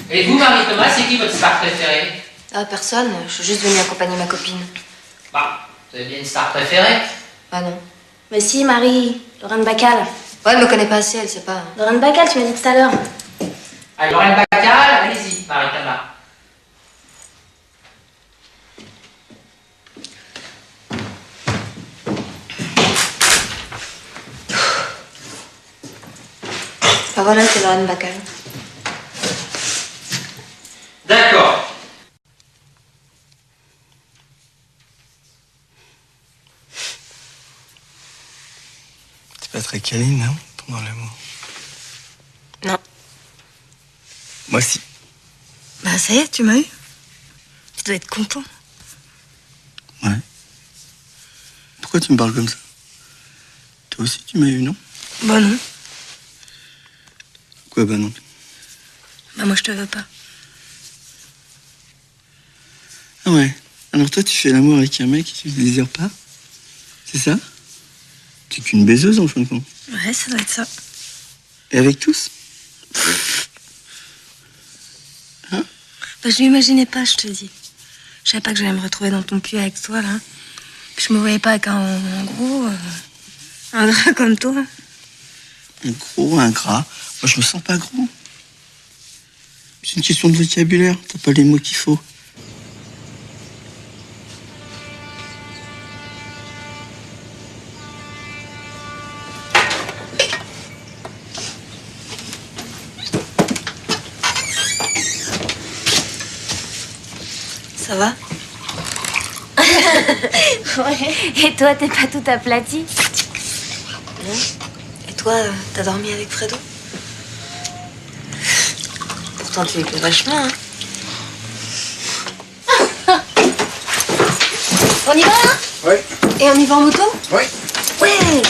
Et vous, Marie-Thomas, c'est qui votre star préférée? Ah, personne. Je suis juste venue accompagner ma copine. Bah, vous avez bien une star préférée? Ah non. Mais si, Marie, Lorraine Bacal. Ouais, elle me connaît pas assez, elle sait pas. Lorraine Bacal, tu m'as dit tout à l'heure. Allez, Lorraine Bacal, allez-y, Marie-Thomas. Ah voilà, c'est Lorraine Bacal. D'accord. C'est pas très câline, hein, pendant l'amour. Non. Moi aussi. Bah ça y est, tu m'as eu. Tu dois être content. Ouais. Pourquoi tu me parles comme ça? Toi aussi, tu m'as eu, non? Bah non. Quoi, bah non? Bah moi je te veux pas. Ah ouais. Alors toi, tu fais l'amour avec un mec et tu le désires pas? C'est ça? Tu es qu'une baiseuse, en fin de compte. Ouais, ça doit être ça. Et avec tous? Hein? Bah je l'imaginais pas, je te dis. Je savais pas que j'allais me retrouver dans ton cul avec toi, là. Puis je me voyais pas avec un gros... un gras comme toi. Un gros, un gras. Moi, je me sens pas gros. C'est une question de vocabulaire. T'as pas les mots qu'il faut. Ça va? Ouais. Et toi, t'es pas tout aplati? Non. Et toi, t'as dormi avec Fredo? Pourtant, tu lui plais vachement, hein. On y va, là? Oui. Et on y va en moto? Oui. Ouais.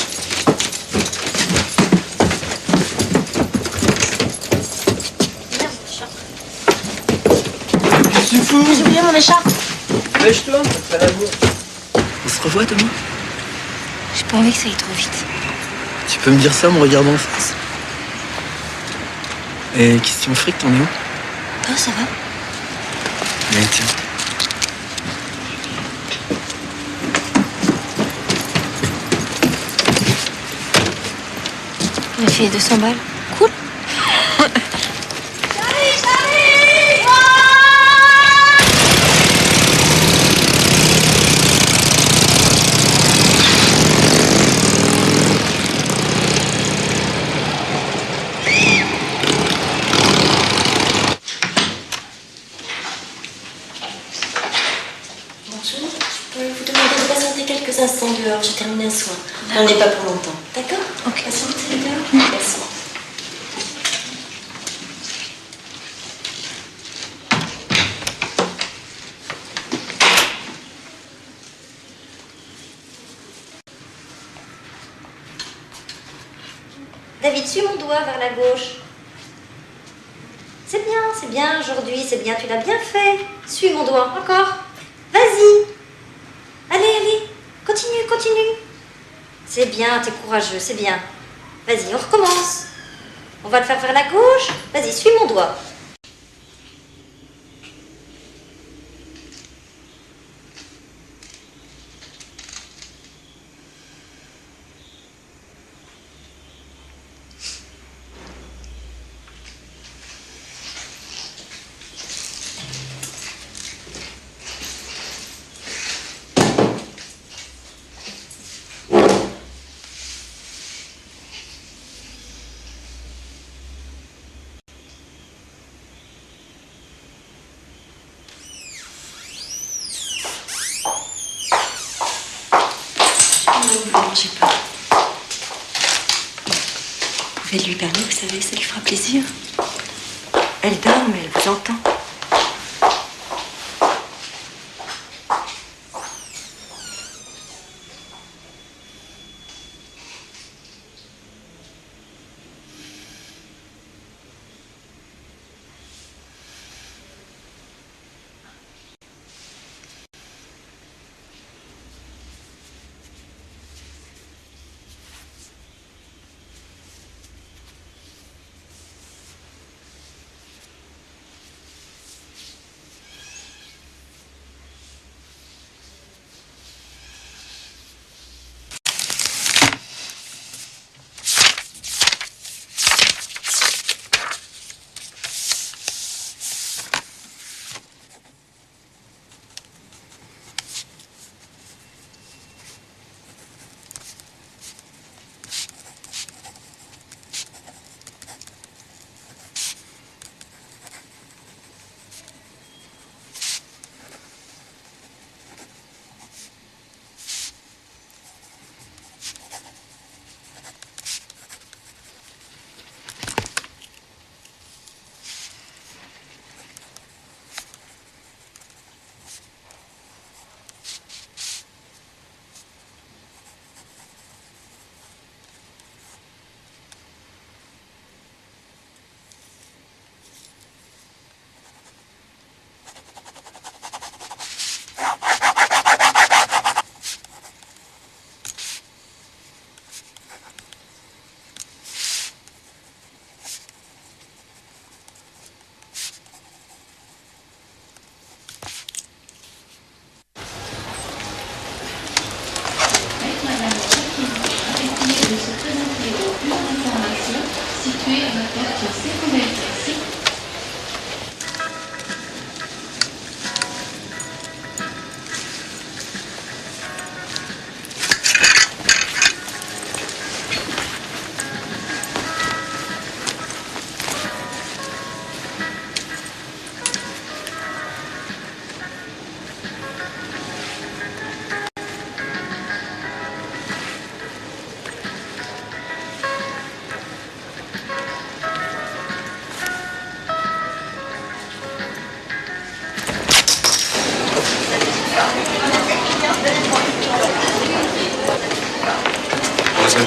C'est fou. J'ai oublié mon écharpe. Lèche-toi, ça la bourre. On se revoit, Tommy? J'ai pas envie que ça aille trop vite. Tu peux me dire ça en me regardant en face? Et question fric, t'en es où? Toi, ça va? Mais tiens. On a filé 200 balles. Cool. Bonjour, je peux vous demander de patienter quelques instants dehors, je termine un soin. On n'est pas pour longtemps, d'accord? Ok. Patientez dehors. Merci. David, suis mon doigt vers la gauche. C'est bien, aujourd'hui, c'est bien, tu l'as bien fait. Suis mon doigt, encore. Vas-y. Allez, continue, continue. C'est bien, t'es courageux, c'est bien. Vas-y, on recommence. On va le faire vers la gauche. Vas-y, suis mon doigt. Ne vous mangez pas. Vous pouvez lui parler, vous savez, ça lui fera plaisir. Elle dort, mais elle vous entend.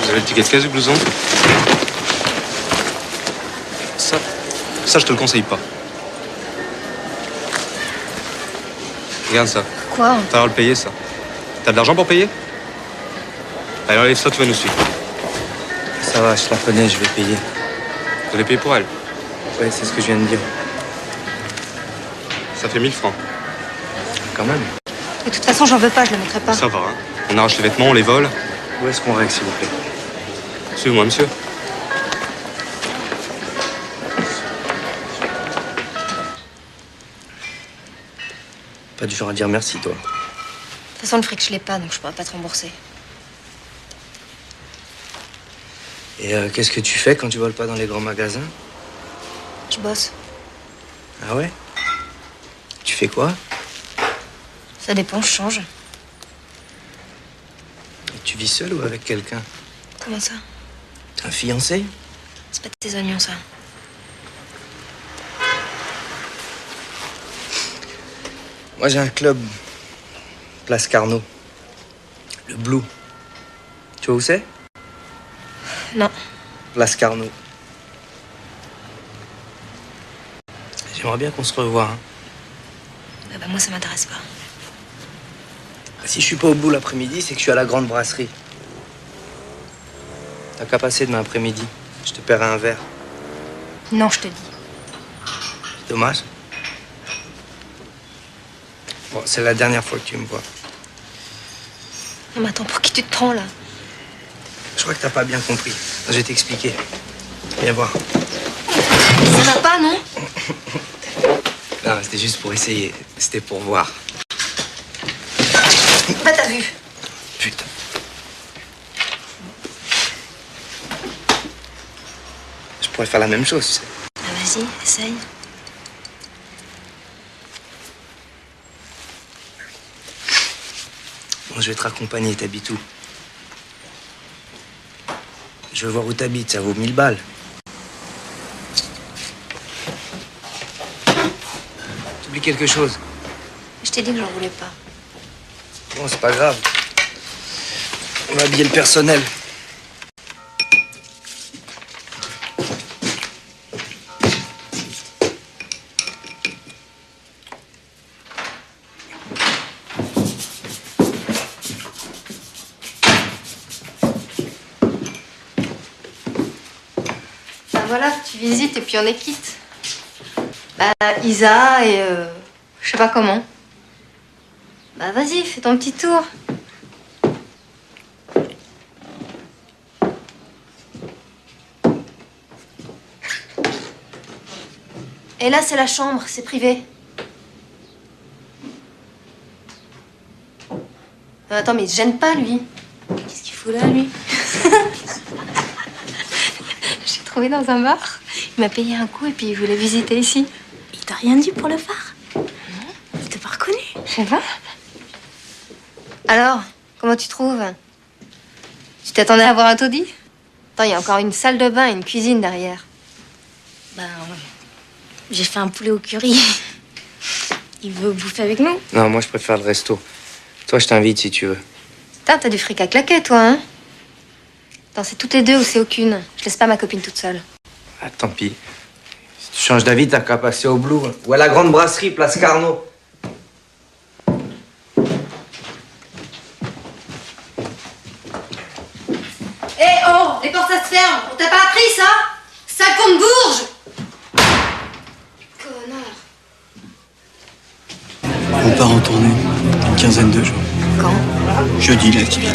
Vous avez le ticket de caisse du blouson? Ça, je te le conseille pas. Regarde ça. Quoi? T'as à le payer, ça. T'as de l'argent pour payer? Allez, enlève ça, tu vas nous suivre. Ça va, je la connais, je vais payer. Vous allez payer pour elle? Ouais, c'est ce que je viens de dire. Ça fait 1000 francs. Quand même. De toute façon, j'en veux pas, je le mettrai pas. Ça va, hein. On arrache les vêtements, on les vole. Où est-ce qu'on règle, s'il vous plaît? Suivez-moi, monsieur. Pas du genre à dire merci, toi. De toute façon, le fric, je l'ai pas, donc je pourrais pas te rembourser. Et qu'est-ce que tu fais quand tu voles pas dans les grands magasins? Je bosse. Ah ouais? Tu fais quoi? Ça dépend, je change. Et tu vis seul ou avec quelqu'un? Comment ça? T'as un fiancé? C'est pas de tes oignons, ça. Moi, j'ai un club. Place Carnot. Le Blue. Tu vois où c'est? Non. Place Carnot. J'aimerais bien qu'on se revoie. Hein. Bah, moi, ça m'intéresse pas. Si je suis pas au bout l'après-midi, c'est que je suis à la grande brasserie. T'as qu'à passer demain après-midi. Je te paierai un verre. Non, je te dis. Dommage. Bon, c'est la dernière fois que tu me vois. Non, mais attends, pour qui tu te prends, là? Je crois que t'as pas bien compris. Je vais t'expliquer. Viens voir. Ça va pas, non? Non, c'était juste pour essayer. C'était pour voir. Bah, t'as vu. Putain. Je pourrais faire la même chose, tu sais. Ah, vas-y, essaye. Bon, je vais te raccompagner, t'habites où? Je veux voir où t'habites, ça vaut 1000 balles. T'oublies quelque chose? Je t'ai dit que j'en voulais pas. Bon, c'est pas grave. On va habiller le personnel. Bah voilà, tu visites et puis on est quitte. Bah, Isa et je sais pas comment. Bah vas-y, fais ton petit tour. Et là, c'est la chambre, c'est privé. Non, attends, mais il se gêne pas, lui. Qu'est-ce qu'il fout là, lui? J'ai trouvé dans un bar. Il m'a payé un coup et puis il voulait visiter ici. Il t'a rien dit pour le phare? Non. Il t'a pas reconnu? Je sais pas. Alors, comment tu trouves? Tu t'attendais à voir un taudis? Attends, il y a encore une salle de bain et une cuisine derrière. Ben, j'ai fait un poulet au curry. Il veut bouffer avec nous? Non, moi, je préfère le resto. Toi, je t'invite si tu veux. Putain, t'as du fric à claquer, toi, hein? Attends, c'est toutes les deux ou c'est aucune? Je laisse pas ma copine toute seule. Ah, tant pis. Si tu changes d'avis, t'as qu'à passer au Blue. Ou à la grande brasserie, place Carnot. Eh oh, les portes ça se ferment. On t'a pas appris ça? Ça compte bourge. Connard. On part en tournée. Une quinzaine de jours. Quand? Jeudi, là, qui vient.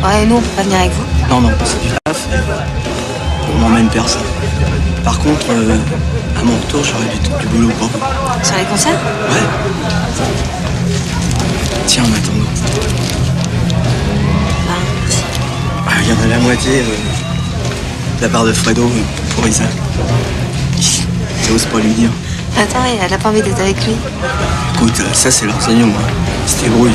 Ouais, nous on peut pas venir avec vous. Non, non, c'est du taf. On n'emmène personne. Par contre, à mon retour, j'aurai du boulot pour vous. Sur les concerts? Ouais. Tiens, en attendant. Merci. Il y en a la moitié de la part de Fredo pour Isa. J'ose pas lui dire. Attends, elle a pas envie d'être avec lui. Écoute, ça c'est leurs oignons, hein. Ils se débrouillent.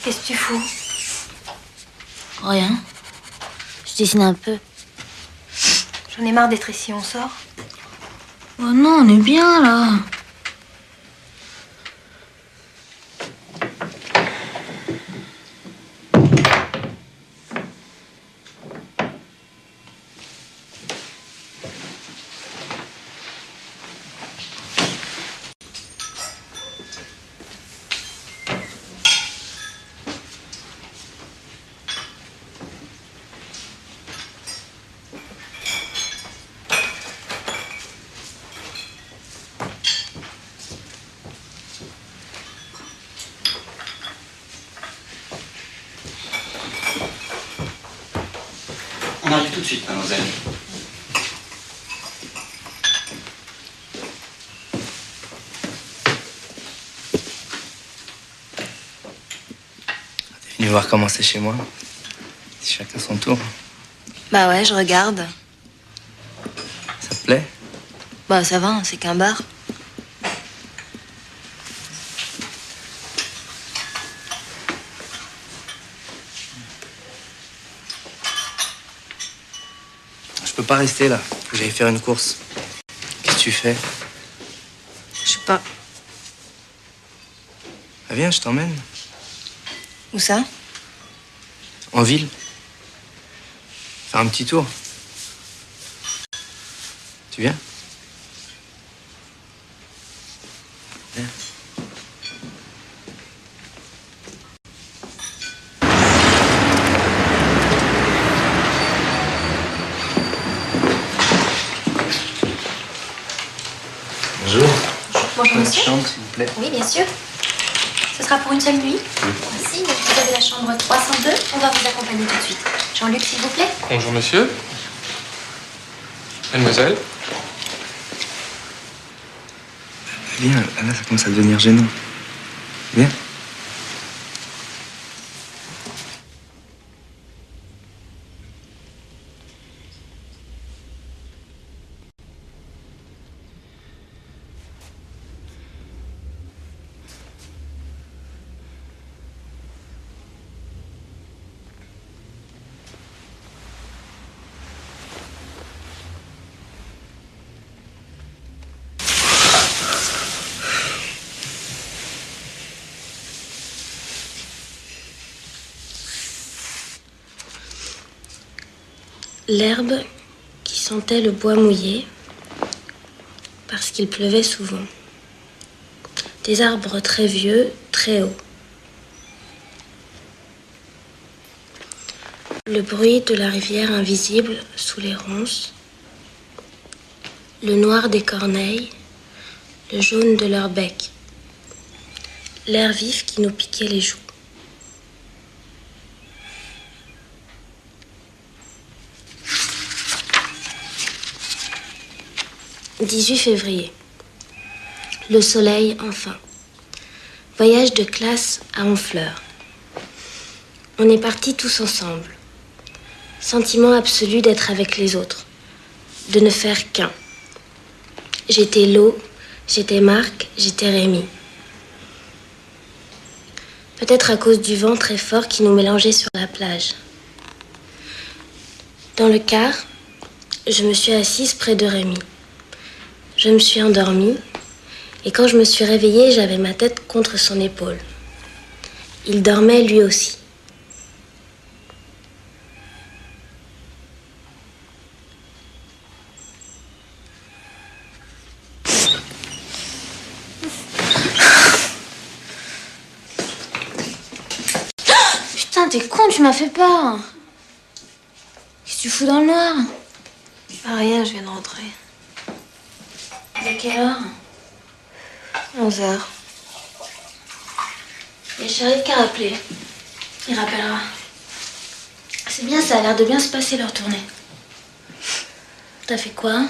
Qu'est-ce que tu fous? Rien. dessine un peu. J'en ai marre d'être ici, on sort. Oh non, on est bien là. On arrive tout de suite, mademoiselle. T'es venu voir comment c'est chez moi? C'est chacun son tour. Bah ouais, je regarde. Ça te plaît? Bah ça va, hein, c'est qu'un bar. Je peux pas rester là. Faut que j'aille faire une course. Qu'est-ce que tu fais? Je sais pas. Ah, viens, je t'emmène. Où ça? En ville. Faire un petit tour. Tu viens? Viens. Bonjour. Bonjour monsieur. Chambre, s'il vous plaît. Oui, bien sûr. Ce sera pour une seule nuit. Voici, donc vous avez la chambre 302. On va vous accompagner tout de suite. Jean-Luc, s'il vous plaît. Bonjour, monsieur. Mademoiselle. Viens, là, ça commence à devenir gênant. Viens. L'herbe qui sentait le bois mouillé parce qu'il pleuvait souvent. Des arbres très vieux, très hauts. Le bruit de la rivière invisible sous les ronces. Le noir des corneilles, le jaune de leur bec. L'air vif qui nous piquait les joues. 18 février. Le soleil, enfin. Voyage de classe à Honfleur. On est partis tous ensemble. Sentiment absolu d'être avec les autres. De ne faire qu'un. J'étais Lo, j'étais Marc, j'étais Rémi. Peut-être à cause du vent très fort qui nous mélangeait sur la plage. Dans le car, je me suis assise près de Rémi. Je me suis endormie et quand je me suis réveillée, j'avais ma tête contre son épaule. Il dormait lui aussi. Putain, t'es con, tu m'as fait peur. Qu'est-ce que tu fous dans le noir? Pas rien, je viens de rentrer. À quelle heure? 11h. Il y a Sharif qui a rappelé. Il rappellera. C'est bien, ça a l'air de bien se passer leur tournée. T'as fait quoi?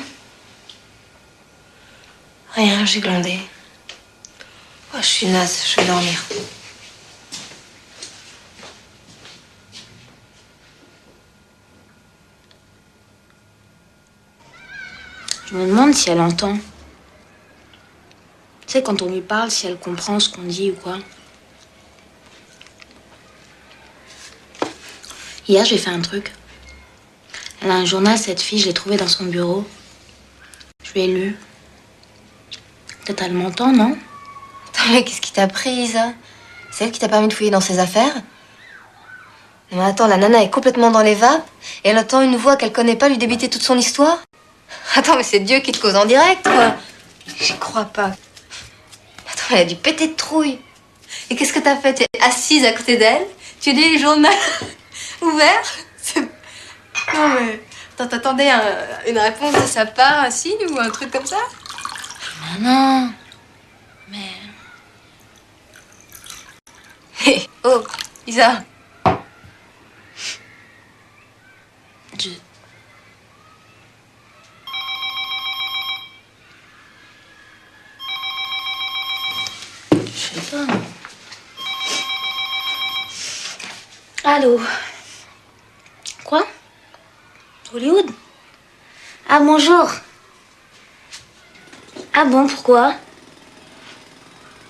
Rien, j'ai glandé. Oh, je suis naze, je vais dormir. Je me demande si elle entend. Tu sais, quand on lui parle, si elle comprend ce qu'on dit ou quoi. Hier, j'ai fait un truc. Elle a un journal, cette fille, je l'ai trouvée dans son bureau. Je lui ai lu. Peut-être elle m'entend, non? Attends, mais qu'est-ce qui t'a pris, Isa? C'est elle qui t'a permis de fouiller dans ses affaires? Non, mais attends, la nana est complètement dans les vapes et elle entend une voix qu'elle connaît pas lui débiter toute son histoire? Attends, mais c'est Dieu qui te cause en direct, quoi. J'y crois pas. Attends, elle a dû péter de trouille. Et qu'est-ce que t'as fait? Tu es assise à côté d'elle? Tu lis le journal ouvert? Non, mais... Attends, t'attendais une réponse de sa part, un signe ou un truc comme ça? Non. Mais... Hé, oh, Isa. Je sais pas. Allô? Quoi? Hollywood? Ah, bonjour. Ah bon, pourquoi?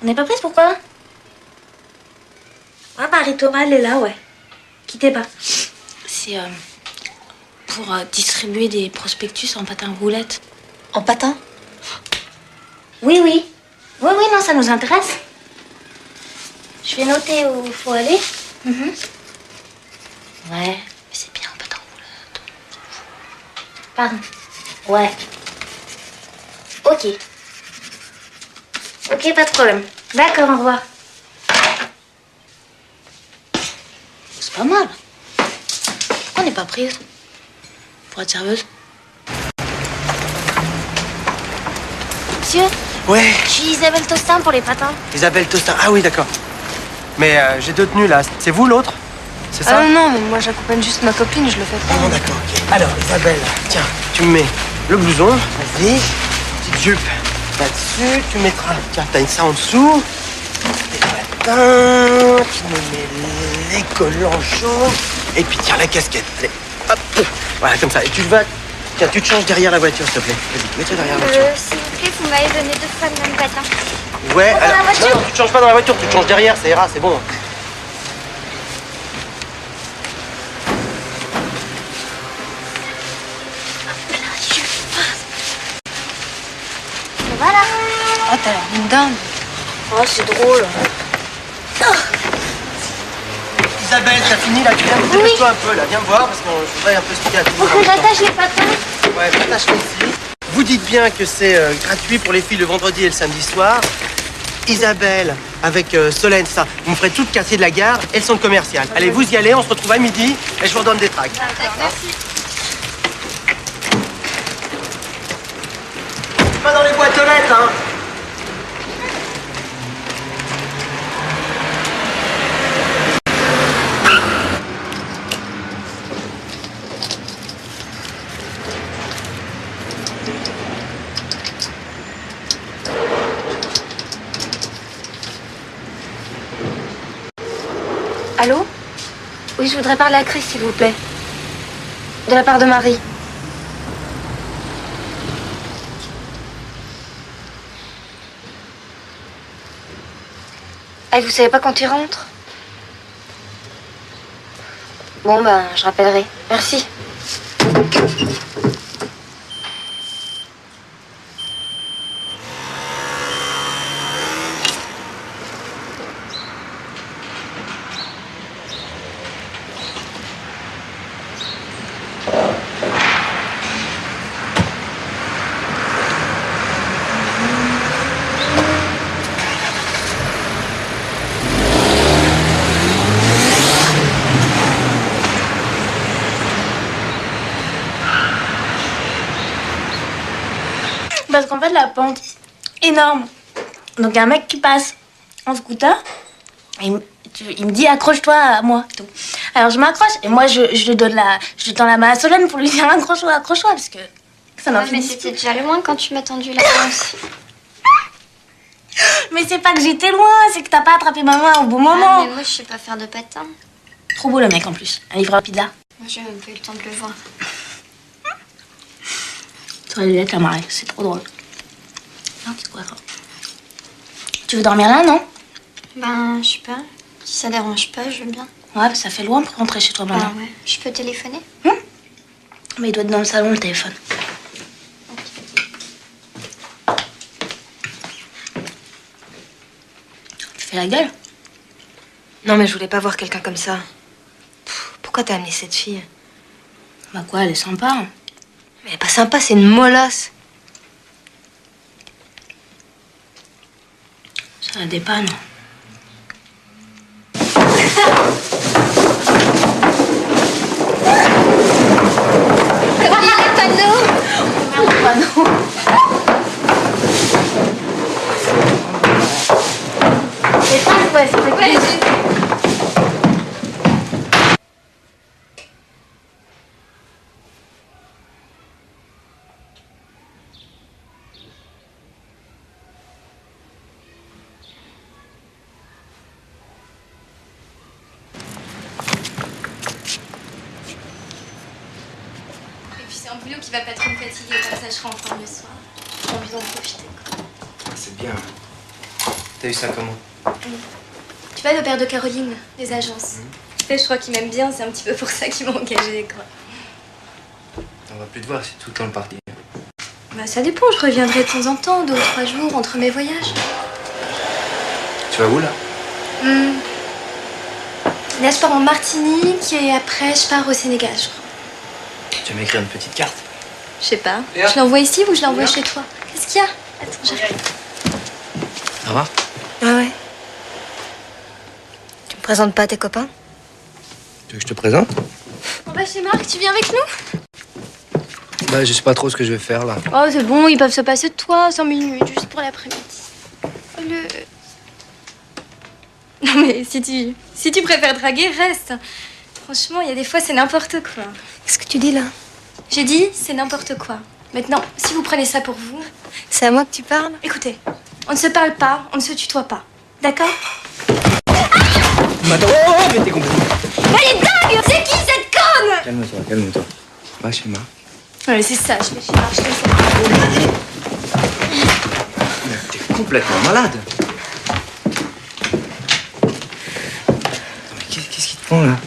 On n'est pas prise, pourquoi? Ah, Marie-Thomas, elle est là, ouais. Quittez pas. C'est pour distribuer des prospectus en patin roulette. En patin? Oui, oui. Oui, oui, non, ça nous intéresse. Je vais noter où il faut aller. Ouais, mais c'est bien en patin roulette. Pardon. Ouais. Ok. Ok, pas de problème. D'accord, au revoir. C'est pas mal. Pourquoi on n'est pas prise? Pour être serveuse? Monsieur? Ouais. Je suis Isabelle Tostin pour les patins. Isabelle Tostin. Ah oui, d'accord. Mais j'ai deux tenues là. C'est vous l'autre? C'est ça? Ah non, mais moi j'accompagne juste ma copine, je le fais pas. Ah d'accord, ok. Alors, Isabelle, tiens, tu me mets le blouson, vas-y. Petite jupe là-dessus, tu mettras. Tiens, t'as ça en dessous. Des patins, tu me mets les collants jaunes. Et puis tiens, la casquette. Allez, hop. Voilà, comme ça. Et tu vas. Tiens, tu te changes derrière la voiture, s'il te plaît. Vas-y, mets-toi derrière la voiture. S'il vous plaît, vous m'avez donné 2 fois le même patin. Ouais, Dans la alors. voiture? Non, tu te changes pas dans la voiture, tu te changes derrière, ça ira, c'est bon. Voilà. Oh, t'as l'air d'une dingue. Oh, c'est drôle. Isabelle, t'as fini là? Tu viens me dépêche-toi un peu là, viens me voir parce que je voudrais un peu expliquer à tout le Faut monde. que j'attache les patins. Ouais, j'attache ici. Vous dites bien que c'est gratuit pour les filles le vendredi et le samedi soir. Isabelle, avec Solène, ça, vous me ferez tout le quartier de la gare et le centre commercial. Allez, vous y allez, on se retrouve à midi et je vous redonne des tracts. Merci. Pas dans les boîtes aux lettres, hein. Allô? Oui, je voudrais parler à Chris, s'il vous plaît. De la part de Marie. Ah, vous savez pas quand il rentre? Bon, ben, je rappellerai. Merci. Parce qu'en fait, la pente, énorme. Donc, il y a un mec qui passe en scooter. Et il me dit accroche-toi à moi. Tout. Alors, je m'accroche. Et moi, je tends la main à Solène pour lui dire accroche-toi, accroche-toi. Parce que ça n'en Ouais, mais finit c'était plus. déjà loin quand tu m'as tendu la main aussi. Mais c'est pas que j'étais loin, c'est que t'as pas attrapé ma main au bon moment. Ah, mais moi, je sais pas faire de patin. Trop beau le mec en plus. Un livre rapide là. Moi, j'ai même pas eu le temps de le voir. Sur les lunettes, la marée. C'est trop drôle. Non, c'est quoi ça? Tu veux dormir là, non? Ben, je sais pas. Si ça dérange pas, je veux bien. Ouais, ça fait loin pour rentrer chez toi maintenant. Ah ouais. Je peux téléphoner? Mais il doit être dans le salon, le téléphone. Tu fais la gueule? Non, mais je voulais pas voir quelqu'un comme ça. Pourquoi t'as amené cette fille? Bah quoi, elle est sympa. Mais elle est pas sympa, c'est une molasse. Ça la dépanne. C'est pas quoi, c'est quoi? C'est un boulot qui va pas trop me fatiguer, comme ça je serai en forme le soir. J'ai envie d'en profiter. C'est bien. T'as eu ça comment? Tu vois, le père de Caroline, les agences. Tu sais, je crois qu'il m'aime bien, c'est un petit peu pour ça qu'il m'a engagée, quoi. On va plus te voir, c'est tout le temps le parti. Bah ça dépend, je reviendrai de temps en temps, 2 ou 3 jours, entre mes voyages. Tu vas où là? Là, je pars en Martinique et après, je pars au Sénégal, je crois. Tu vas m'écrire une petite carte. Je sais pas. Je l'envoie ici ou je l'envoie chez toi? Qu'est-ce qu'il y a? Attends, j'arrive. Ça va? Ah ouais. Tu me présentes pas à tes copains? Tu veux que je te présente? On va chez Marc, tu viens avec nous? Bah, je sais pas trop ce que je vais faire là. Oh, c'est bon, ils peuvent se passer de toi 5 minutes, juste pour l'après-midi. Oh, Non mais si tu préfères draguer, reste. Franchement, il y a des fois, c'est n'importe quoi. Qu'est-ce que tu dis là? J'ai dit, c'est n'importe quoi. Maintenant, si vous prenez ça pour vous... C'est à moi que tu parles? Écoutez, on ne se parle pas, on ne se tutoie pas. D'accord? Mais attends, mais t'es complètement... Elle est dingue! C'est qui cette conne? Calme-toi, calme-toi. Va chez moi. Ouais, c'est ça, je vais chez Marc, je fais ça. T'es complètement malade. Mais qu'est-ce qui te prend là?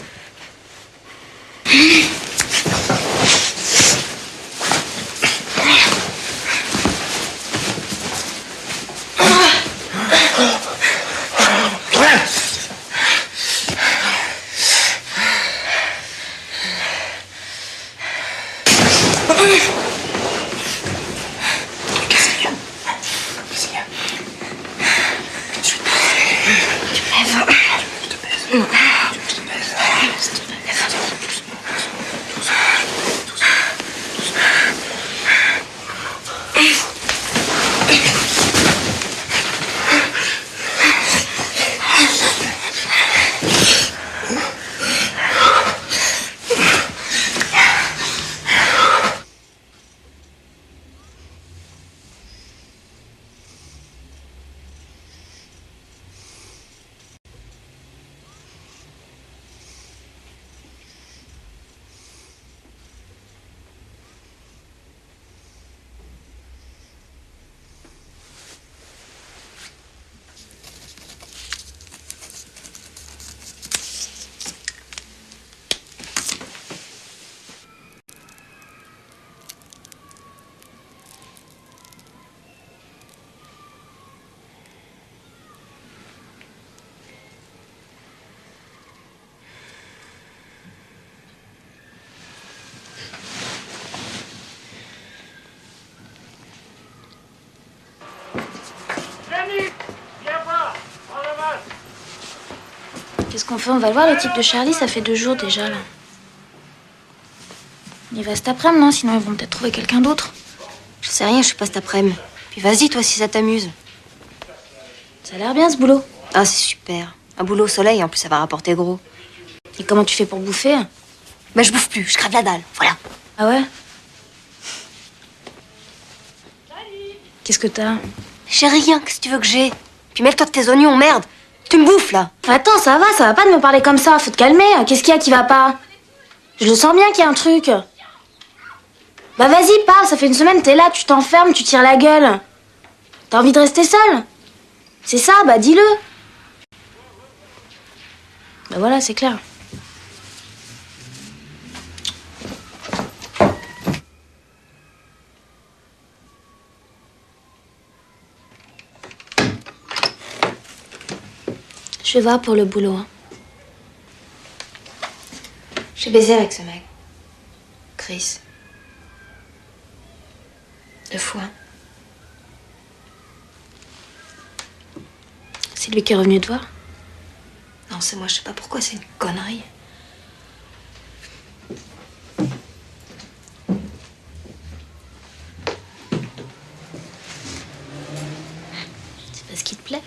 Qu'est-ce qu'on fait? On va le voir, le type de Charlie, ça fait 2 jours déjà, là. Il va cet après-midi, non? Sinon, ils vont peut-être trouver quelqu'un d'autre. Je sais rien, je suis pas cet après-midi. Puis vas-y, toi, si ça t'amuse. Ça a l'air bien, ce boulot. Ah, c'est super. Un boulot au soleil, en plus, ça va rapporter gros. Et comment tu fais pour bouffer? Bah, je bouffe plus, je crève la dalle, voilà. Ah ouais? Qu'est-ce que t'as? J'ai rien, qu'est-ce que tu veux que j'ai? Puis mêle-toi de tes oignons, merde. Tu me bouffes, là. Attends, ça va pas de me parler comme ça. Faut te calmer. Qu'est-ce qu'il y a qui va pas? Je le sens bien qu'il y a un truc. Bah vas-y, parle. Ça fait 1 semaine, t'es là, tu t'enfermes, tu tires la gueule. T'as envie de rester seule? C'est ça, bah dis-le. Bah voilà, c'est clair. Je vais voir pour le boulot. Hein. J'ai baisé avec ce mec. Chris. 2 fois. C'est lui qui est revenu te voir? Non, c'est moi, je sais pas pourquoi, c'est une connerie. C'est parce qu'il te plaît?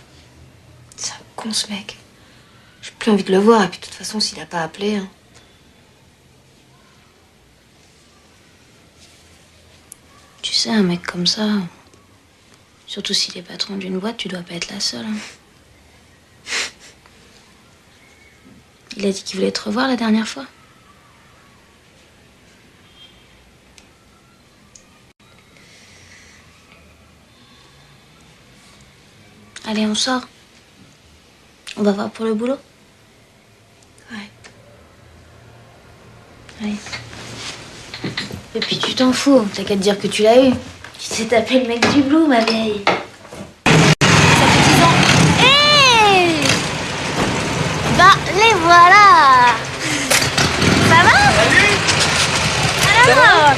C'est un con, ce mec. J'ai plus envie de le voir, et puis de toute façon, s'il a pas appelé... Hein. Tu sais, un mec comme ça, surtout s'il est patron d'une boîte, tu dois pas être la seule. Hein. Il a dit qu'il voulait te revoir la dernière fois. Allez, on sort. On va voir pour le boulot. Ouais. Allez. Et puis tu t'en fous, t'as qu'à te dire que tu l'as eu. Tu t'es tapé le mec du Blue, ma vieille. Ça fait 10 ans. Hé bah, les voilà. Ça va? Salut. Alors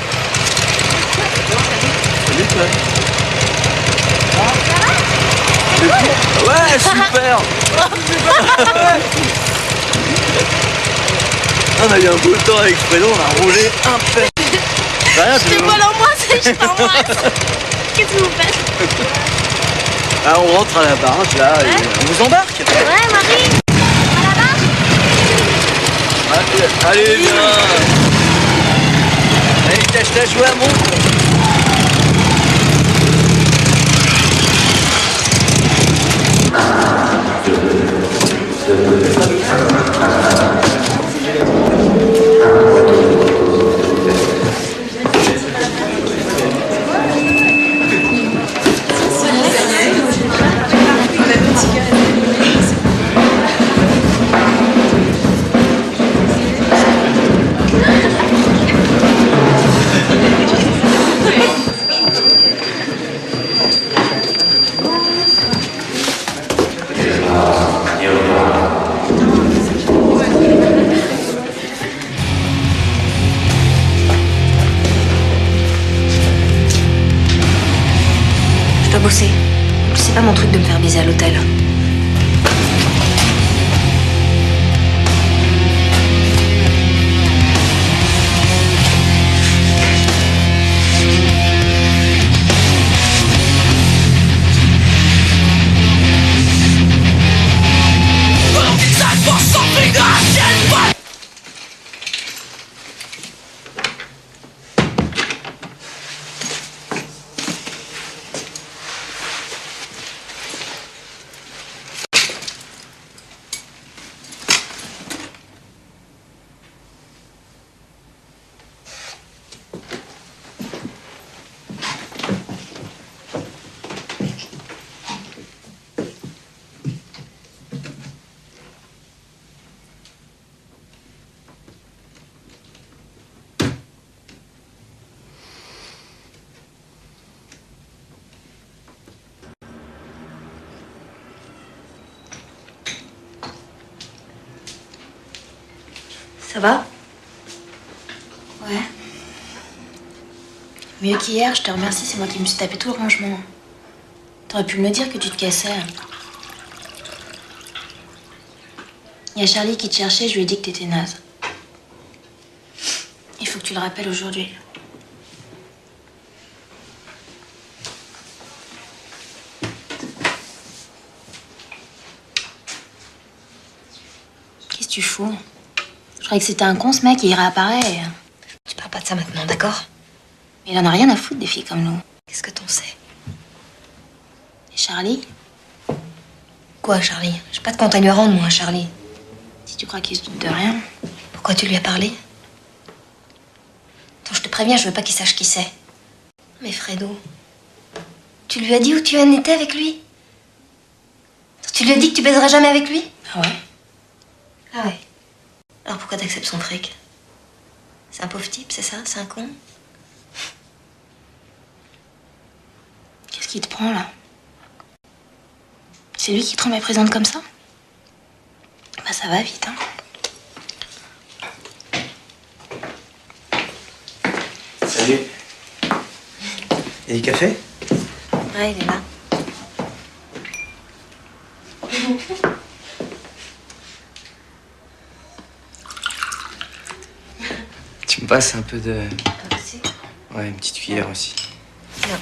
Salut, toi. Ça va? Ouais, super. On a eu un beau temps avec Fredo, on a roulé un peu. Je te vole en moi, je t'embrasse. Qu'est-ce que vous faites? Ah, on rentre à la barge là, et on vous embarque. Ouais, Marie. À la barge. Allez, viens. Allez, tâche ta jouer à montre. Je dois bosser. C'est pas mon truc de me faire baiser à l'hôtel. Ça va? Ouais. Mieux qu'hier, je te remercie, c'est moi qui me suis tapé tout le rangement. T'aurais pu me le dire que tu te cassais. Il y a Charlie qui te cherchait, je lui ai dit que t'étais naze. Il faut que tu le rappelles aujourd'hui. Qu'est-ce que tu fous? Je croyais que c'était un con, ce mec, il réapparaît. Tu parles pas de ça maintenant, d'accord? Mais il en a rien à foutre des filles comme nous. Qu'est-ce que t'en sais? Et Charlie? Quoi, Charlie? J'ai pas de compte à lui rendre, moi, Charlie. Si tu crois qu'il se doute de rien. Pourquoi tu lui as parlé? Attends, je te préviens, je veux pas qu'il sache qui c'est. Mais Fredo, tu lui as dit où tu en étais avec lui? Tu lui as dit que tu baiserais jamais avec lui? Ah ouais? Ah ouais. Alors pourquoi t'acceptes son fric? C'est un pauvre type, c'est ça? C'est un con? Qu'est-ce qui te prend, là? C'est lui qui te rend méprisante comme ça? ça va vite, hein. Salut. Et du café? Ouais, il est là. Tu me passes un peu de... Ouais, une petite cuillère aussi. Non.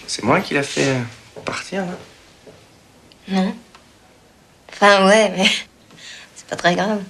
C'est moi qui l'a fait partir, là? Non. Enfin, ouais, mais c'est pas très grave.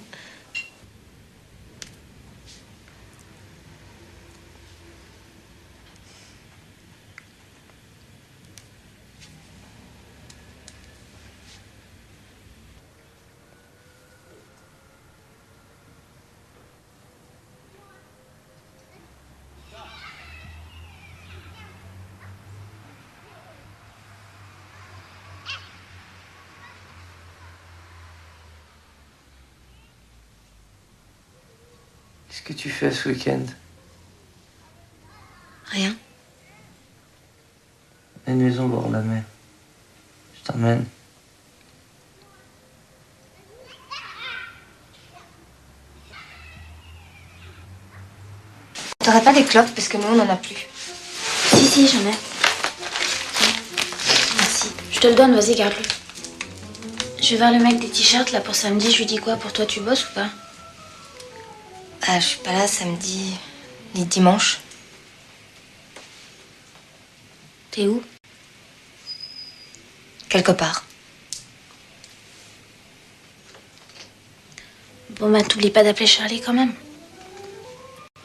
Qu'est-ce que tu fais ce week-end? Rien. Il y a une maison au bord de la mer. Je t'emmène. T'aurais pas des clopes parce que nous, on en a plus. Si, j'en ai. Merci. Je te le donne, vas-y, garde-le. Je vais voir le mec des t-shirts là pour samedi. Je lui dis quoi? Pour toi, tu bosses ou pas? Ah, je suis pas là samedi ni dimanche. T'es où? Quelque part. Bon, bah, t'oublies pas d'appeler Charlie quand même.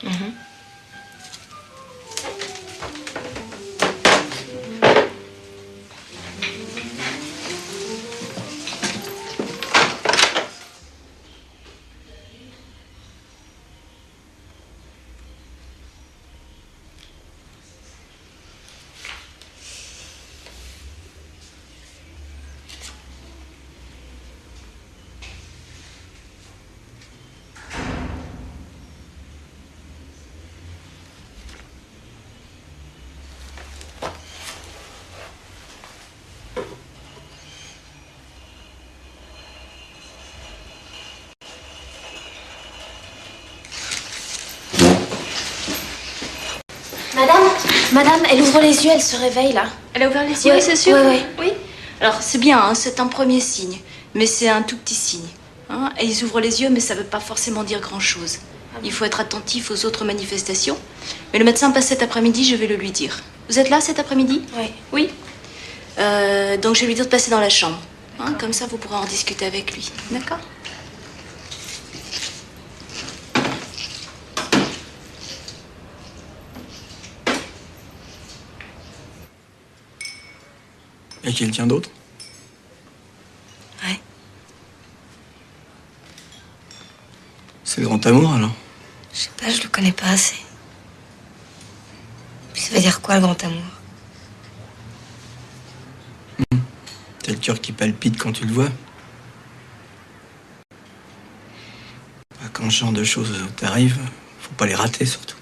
Mhm. Madame, elle ouvre les yeux, elle se réveille là. Elle a ouvert les yeux, Ouais, c'est sûr? ouais. Oui. Alors, c'est bien, hein, c'est un premier signe. Mais c'est un tout petit signe. Hein. Et ils ouvrent les yeux, mais ça ne veut pas forcément dire grand-chose. Il faut être attentif aux autres manifestations. Mais le médecin passe cet après-midi, je vais le lui dire. Vous êtes là cet après-midi? Oui. Oui. Donc, je vais lui dire de passer dans la chambre. Hein, comme ça, vous pourrez en discuter avec lui. D'accord? Et quelqu'un d'autre? Ouais. C'est le grand amour, alors? Je sais pas, je le connais pas assez. Puis ça veut dire quoi, le grand amour? T'as le cœur qui palpite quand tu le vois. Bah, quand ce genre de choses t'arrive, faut pas les rater, surtout.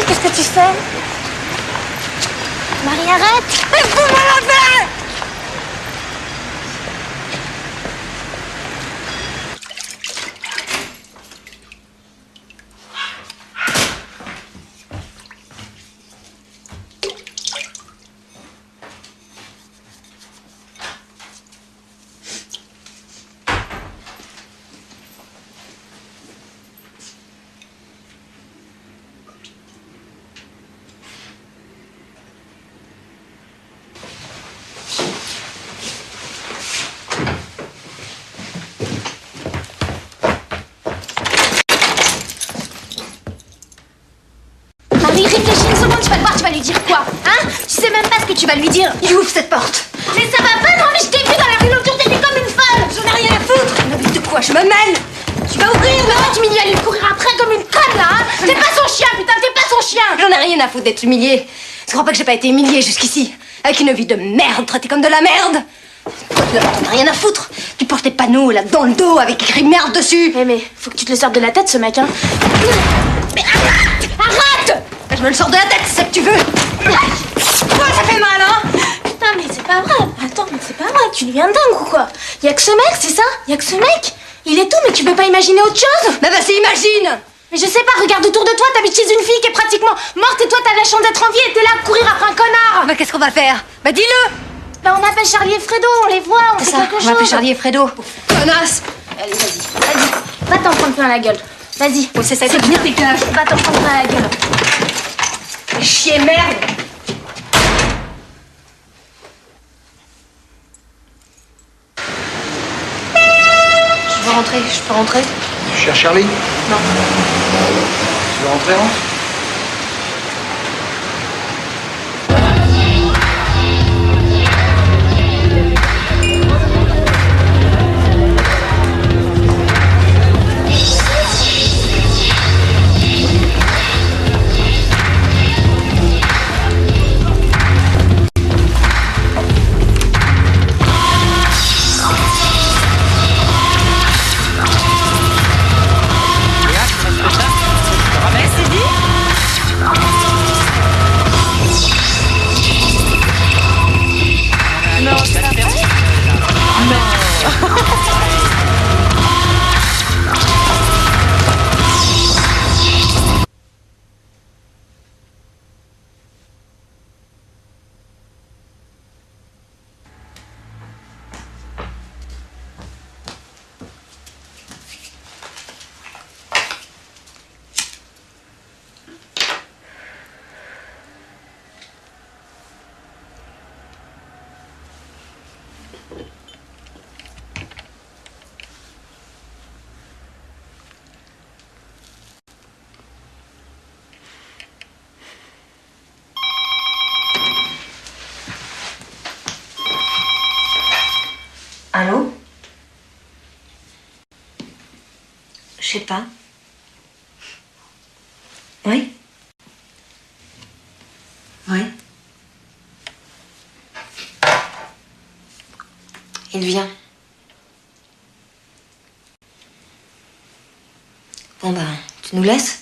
Qu'est-ce que tu fais? Marie, arrête! Mais vous me la faites! sais même pas ce que tu vas lui dire. Il ouvre cette porte. Mais ça va pas, non, mais je t'ai vu dans la rue l'autre jour, t'étais comme une folle. J'en ai rien à foutre. Mais de quoi je me mêle? Tu vas ouvrir, Mais tu m'y aller courir après comme une conne, là, hein. T'es pas son chien, putain, t'es pas son chien. J'en ai rien à foutre d'être humiliée. Tu crois pas que j'ai pas été humiliée jusqu'ici? Avec une vie de merde, traitée comme de la merde. Toi, tu n'en as rien à foutre. Tu portes tes panneaux là dans le dos avec écrit merde dessus. Mais faut que tu te le sortes de la tête, ce mec, hein. Mais arrête! Arrête! Je me le sors de la tête, c'est ça que tu veux. Toi, ça fait mal, hein? Putain, mais c'est pas vrai. Attends, mais c'est pas vrai. Tu deviens dingue ou quoi? Y'a que ce mec, c'est ça? Y'a que ce mec? Il est tout, mais tu peux pas imaginer autre chose? Bah vas-y, imagine! Mais je sais pas, regarde autour de toi, t'habites chez une fille qui est pratiquement morte et toi t'as la chance d'être en vie et t'es là à courir après un connard! Bah qu'est-ce qu'on va faire? Bah dis-le! Bah on appelle Charlie et Fredo, on les voit, on fait quelque chose. On va appeler Charlie et Fredo. Connasse! Allez, vas-y, va t'en prendre plein la gueule. Vas-y. Oh, c'est ça, c'est bien, dégage! Va t'en prendre plein la gueule. Fais chier, merde! Je veux rentrer, je peux rentrer? Tu cherches Charlie? Non. Tu veux rentrer, Hans? Allô? Je sais pas. Oui? Oui? Il vient. Bon bah, tu nous laisses?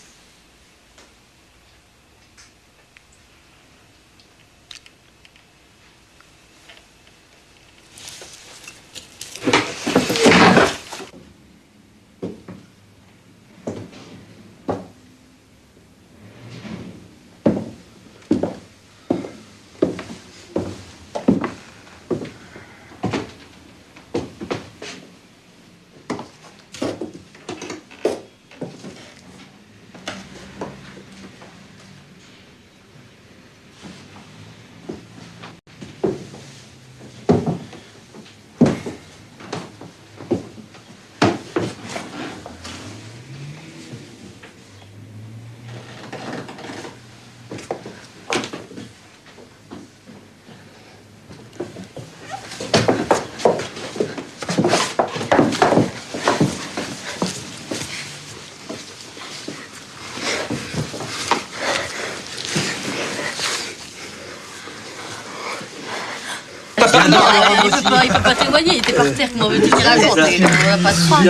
Il peut pas témoigner, il était par terre, comment veux-tu qu'il raconte? On va pas se croire.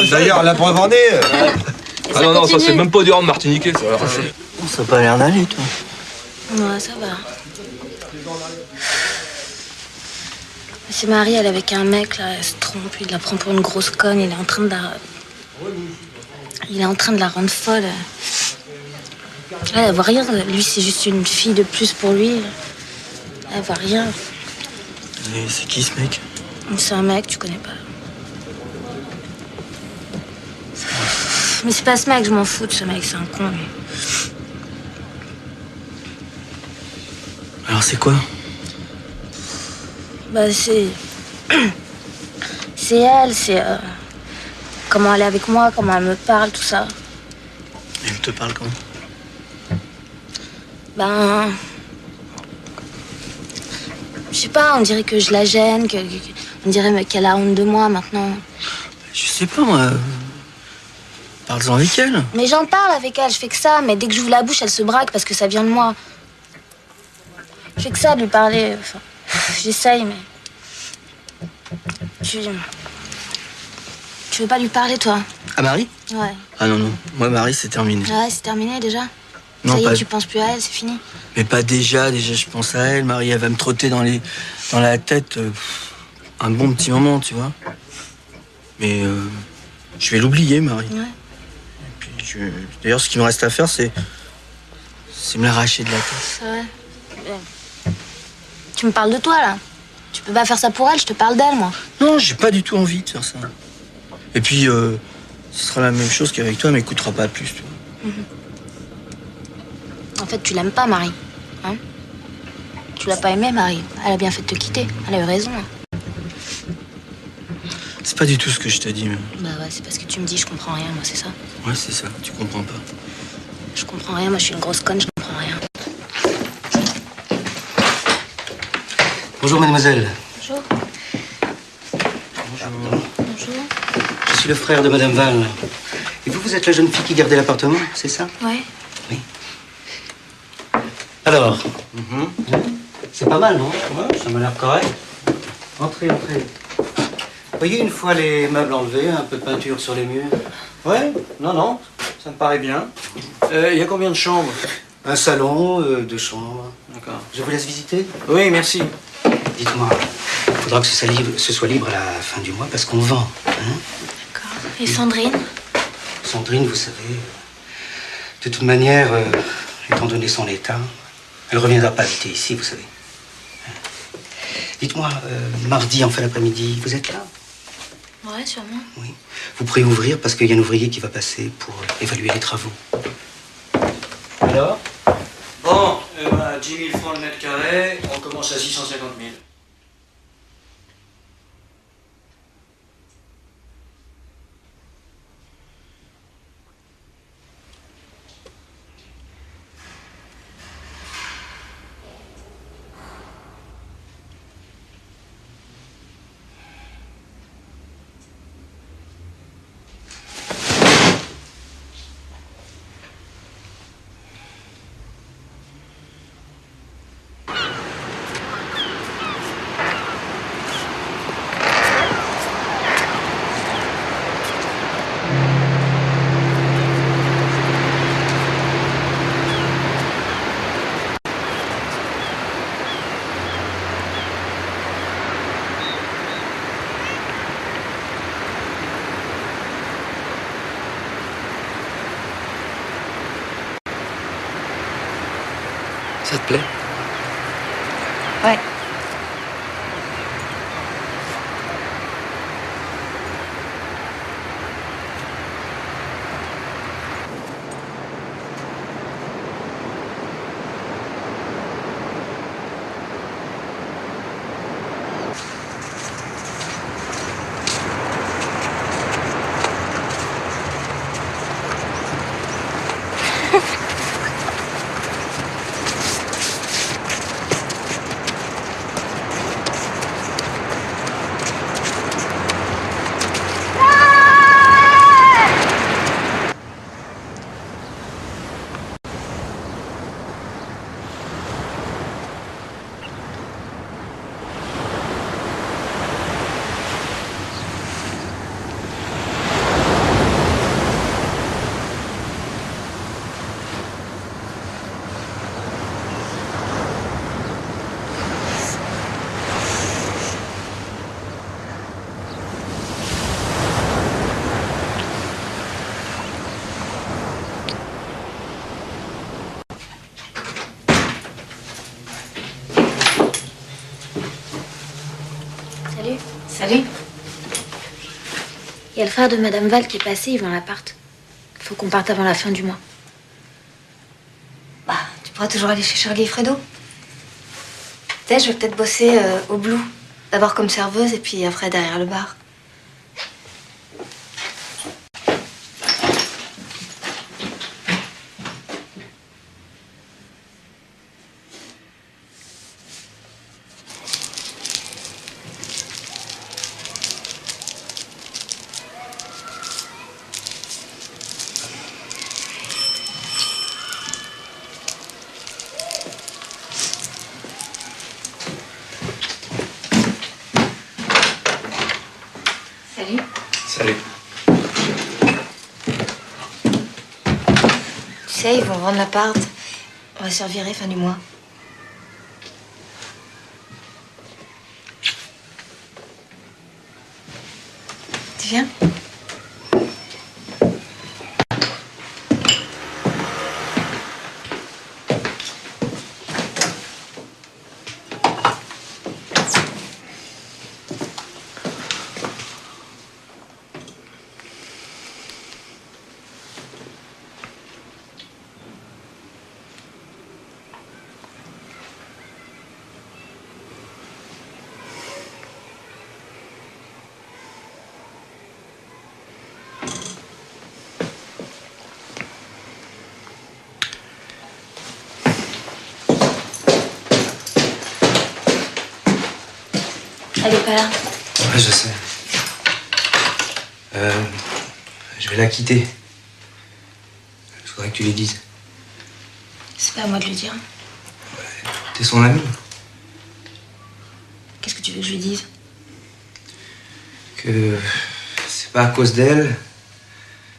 D'ailleurs, la preuve en est. Ah non, ça c'est même pas du rang de martiniquais, ça. Ça a pas l'air d'aller, toi. Ouais, ça va. Elle s'est mariée, elle est avec un mec, là, elle se trompe, il la prend pour une grosse conne, il est en train de la rendre folle. Elle voit rien, lui c'est juste une fille de plus pour lui. Elle voit rien. Mais c'est qui ce mec? C'est un mec, tu connais pas. Mais c'est pas ce mec, je m'en fous de ce mec, c'est un con, lui. Alors c'est quoi? Bah c'est... c'est elle, c'est... comment elle est avec moi, comment elle me parle, tout ça. Elle te parle comment? Ben... sais pas, on dirait que je la gêne, on dirait qu'elle a honte de moi maintenant. Je sais pas, moi. Parle-en avec elle. Mais j'en parle avec elle, je fais que ça, mais dès que j'ouvre la bouche, elle se braque parce que ça vient de moi. Je fais que ça de lui parler. Enfin, j'essaye, mais. Tu veux pas lui parler, toi? À Marie? Ouais. Ah non, non. Moi, Marie, c'est terminé. Ouais, c'est terminé déjà? Non, ça y est, pas... tu penses plus à elle, c'est fini? Mais pas déjà. Déjà, je pense à elle. Marie, elle va me trotter dans la tête un bon petit moment, tu vois. Mais je vais l'oublier, Marie. Ouais. D'ailleurs, ce qu'il me reste à faire, c'est me l'arracher de la tête. C'est vrai. Tu me parles de toi, là? Tu peux pas faire ça pour elle, je te parle d'elle, moi. Non, j'ai pas du tout envie de faire ça. Et puis, ce sera la même chose qu'avec toi, mais elle coûtera pas plus, tu vois. En fait, tu l'aimes pas, Marie. Hein? Tu l'as pas aimée, Marie. Elle a bien fait de te quitter. Elle a eu raison. C'est pas du tout ce que je te dis, mais... Bah ouais, c'est parce que tu me dis je comprends rien, moi, c'est ça. Ouais, c'est ça. Tu comprends pas. Je comprends rien, moi, je suis une grosse conne, je comprends rien. Bonjour, mademoiselle. Bonjour. Bonjour. Bonjour. Je suis le frère de Madame Val. Et vous êtes la jeune fille qui gardait l'appartement, c'est ça? Ouais. Oui. Alors, c'est pas mal, non? Ouais, ça m'a l'air correct. Entrez, entrez. Voyez, une fois les meubles enlevés, un peu de peinture sur les murs. Ouais, non, ça me paraît bien. Il y a combien de chambres? Un salon, 2 chambres. D'accord. Je vous laisse visiter? Oui, merci. Dites-moi, il faudra que ce soit libre à la fin du mois parce qu'on vend. Hein? D'accord. Et Sandrine? Sandrine, vous savez, de toute manière, étant donné son état, elle ne reviendra pas habiter ici, vous savez. Dites-moi, mardi en fin d'après-midi, vous êtes là? Ouais, sûrement. Oui. Vous pourrez ouvrir parce qu'il y a un ouvrier qui va passer pour évaluer les travaux. Alors? Bon, 10 000 francs le mètre carré, on commence à 650 000. Ça te plaît? Ouais. Salut. Salut. Il y a le frère de Madame Val qui est passé, il vend l'appart. Faut qu'on parte avant la fin du mois. Bah, tu pourras toujours aller chez Charlie et Fredo. Tu sais, je vais peut-être bosser au Blue. D'abord comme serveuse et puis après derrière le bar. Salut. Tu sais, ils vont vendre l'appart. On va se faire virer fin du mois. Tu viens? Elle est pas là. Ouais, je sais. Je vais la quitter. Il faudrait que tu lui dises. C'est pas à moi de lui dire. T'es son ami. Qu'est-ce que tu veux que je lui dise? Que c'est pas à cause d'elle.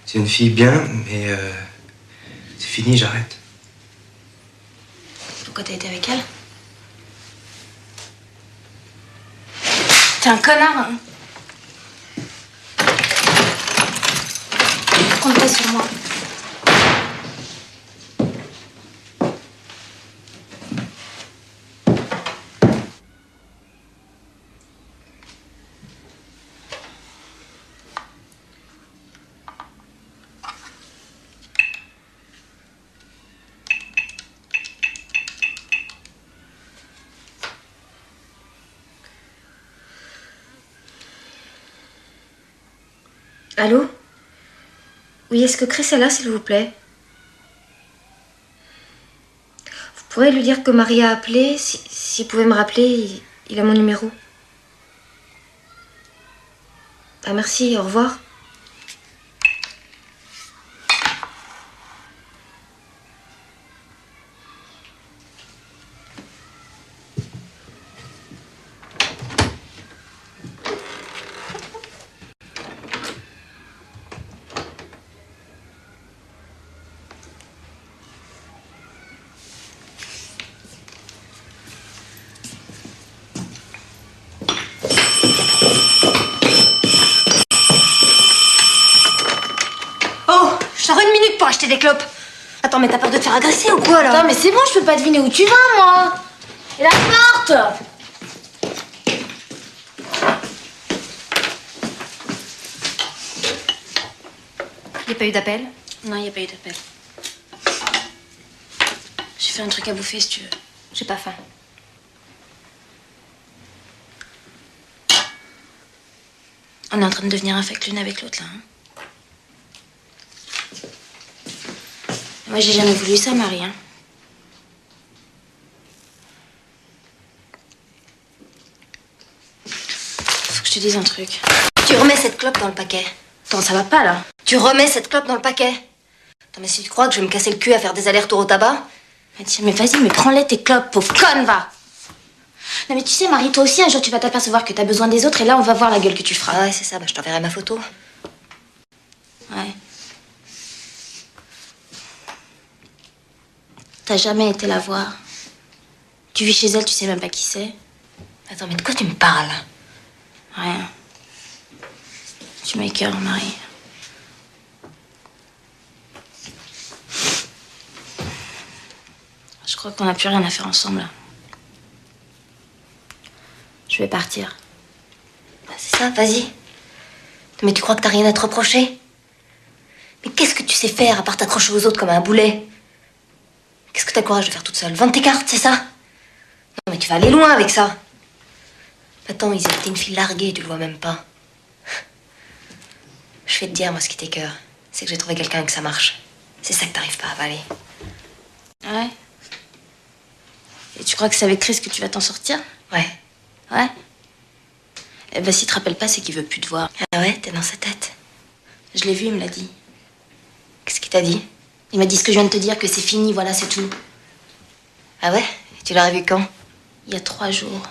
C'est une fille bien, mais c'est fini, j'arrête. Pourquoi t'as été avec elle? T'es un connard, hein? Compte pas sur moi. Allô? Oui, est-ce que Chris est là, s'il vous plaît? Vous pourrez lui dire que Marie a appelé. S'il pouvait me rappeler, il a mon numéro. Ah, merci, au revoir. Acheter des clopes. Attends, mais t'as peur de te faire agresser ou quoi, là? Attends, mais c'est bon, je peux pas deviner où tu vas, moi. Et la porte! Il n'y a pas eu d'appel? Non, il n'y a pas eu d'appel. J'ai fait un truc à bouffer, si tu veux. J'ai pas faim. On est en train de devenir infectes l'une avec l'autre, là, hein. Moi, j'ai jamais voulu ça, Marie, hein. Faut que je te dise un truc. Tu remets cette clope dans le paquet. Attends, ça va pas, là. Tu remets cette clope dans le paquet. Attends, mais si tu crois que je vais me casser le cul à faire des allers-retours au tabac... Mais tiens, mais vas-y, mais prends-les tes clopes, pauvre conne, va. Non, mais tu sais, Marie, toi aussi, un jour, tu vas t'apercevoir que t'as besoin des autres, et là, on va voir la gueule que tu feras. Ah ouais, c'est ça, bah, je t'enverrai ma photo. Ouais. T'as jamais été la voir. Tu vis chez elle, tu sais même pas qui c'est. Attends, mais de quoi tu me parles? Rien. Tu m'écœures, Marie. Je crois qu'on n'a plus rien à faire ensemble, là. Je vais partir. Bah, c'est ça, vas-y. Mais tu crois que t'as rien à te reprocher? Mais qu'est-ce que tu sais faire à part t'accrocher aux autres comme un boulet? Qu'est-ce que t'as le courage de faire toute seule? Vendre tes cartes, c'est ça? Non, mais tu vas aller loin avec ça. Attends, Isa, t'es une fille larguée, tu le vois même pas. Je vais te dire, moi, ce qui t'écœure, c'est que j'ai trouvé quelqu'un et que ça marche. C'est ça que t'arrives pas à avaler. Ouais. Et tu crois que c'est avec Chris que tu vas t'en sortir? Ouais. Ouais? Eh ben, s'il te rappelle pas, c'est qu'il veut plus te voir. Ah ouais, t'es dans sa tête. Je l'ai vu, il me l'a dit. Qu'est-ce qu'il t'a dit? Il m'a dit ce que je viens de te dire, que c'est fini, voilà, c'est tout. Ah ouais? Et tu l'aurais vu quand? Il y a 3 jours.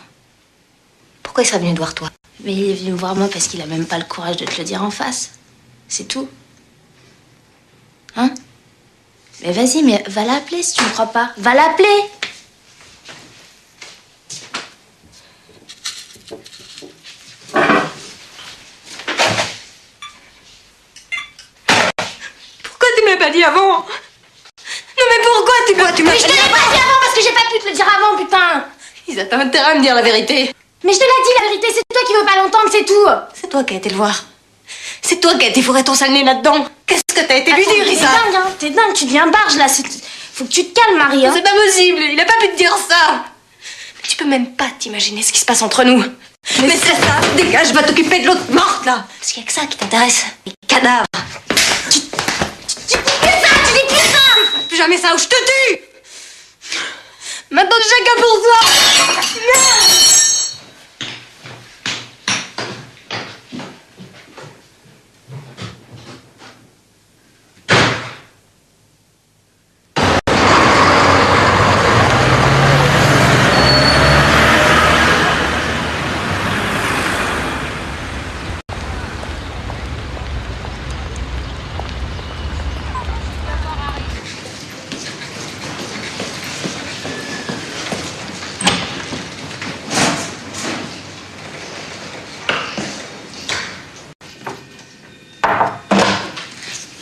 Pourquoi il serait venu te voir, toi? Mais il est venu me voir moi parce qu'il a même pas le courage de te le dire en face. C'est tout. Hein? Mais vas-y, mais va l'appeler si tu me crois pas. Va l'appeler! Pourquoi tu me l'as pas dit avant? Non mais pourquoi tu m'as Mais je te l'ai pas dit avant parce que j'ai pas pu te le dire avant, putain! Isa, t'as intérêt à me dire la vérité. Mais je te l'ai dit la vérité, c'est toi qui veux pas l'entendre, c'est tout! C'est toi qui as été le voir. C'est toi qui as été fourré ton sale nez là-dedans. Qu'est-ce que t'as été lui dire, Isa? T'es dingue, hein, t'es dingue, tu deviens barge là. Faut que tu te calmes, Marie. Hein. C'est pas possible, il a pas pu te dire ça. Mais tu peux même pas t'imaginer ce qui se passe entre nous. Mais c'est ça, dégage, je vais t'occuper de l'autre morte là. Parce qu'il y a que ça qui t'intéresse. Les cadavres. Tu dis plus ça, tu dis plus ça. Plus jamais ça ou je te tue. Maintenant chacun pour soi. Merde.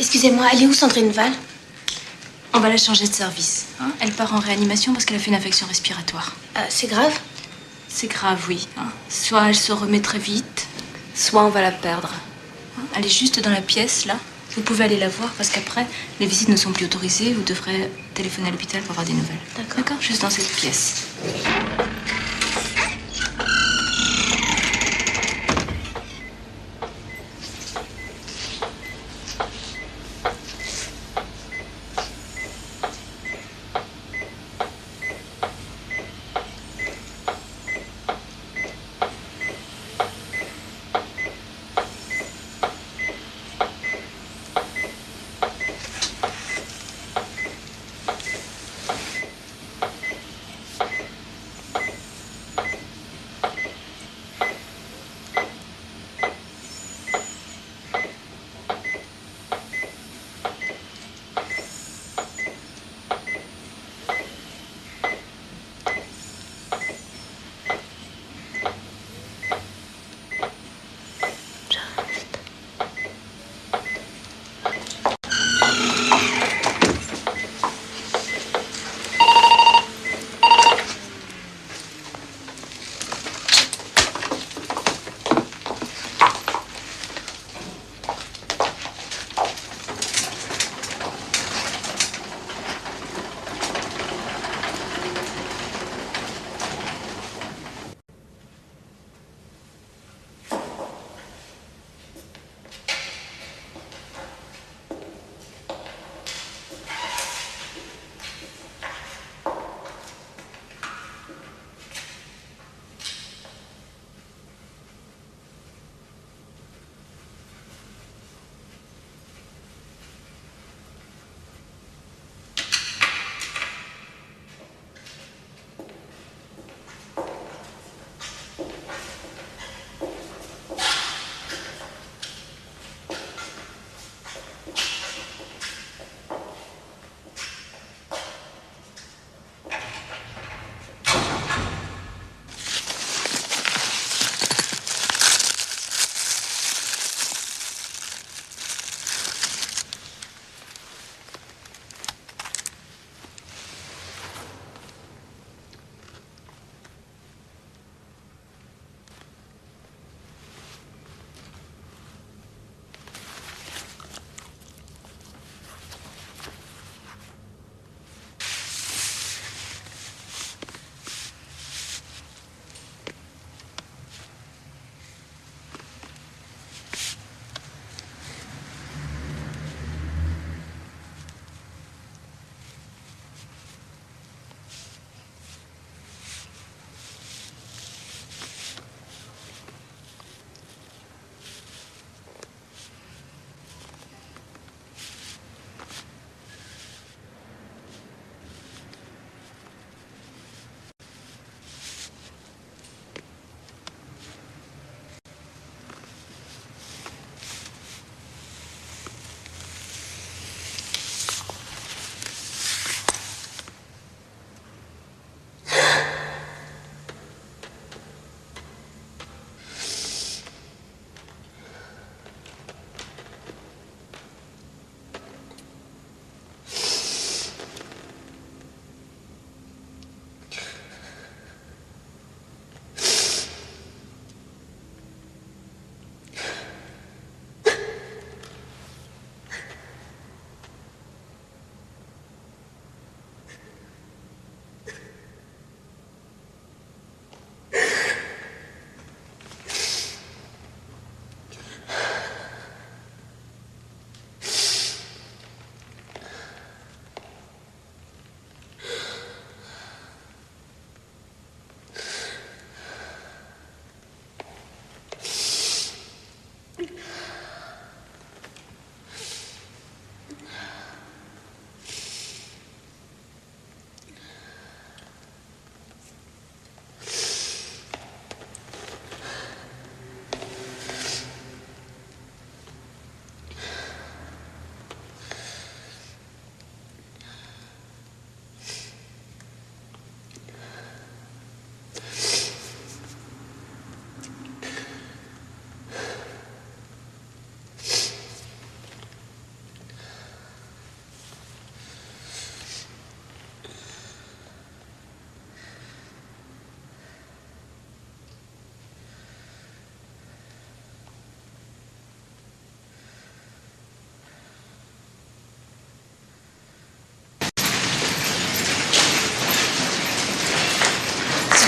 Excusez-moi, elle est où Sandrine Val? On va la changer de service. Hein. Elle part en réanimation parce qu'elle a fait une infection respiratoire. C'est grave? C'est grave, oui. Hein. Soit elle se remet très vite, soit on va la perdre. Hein. Elle est juste dans la pièce, là. Vous pouvez aller la voir parce qu'après, les visites ne sont plus autorisées. Vous devrez téléphoner à l'hôpital pour avoir des nouvelles. D'accord? Juste dans cette pièce.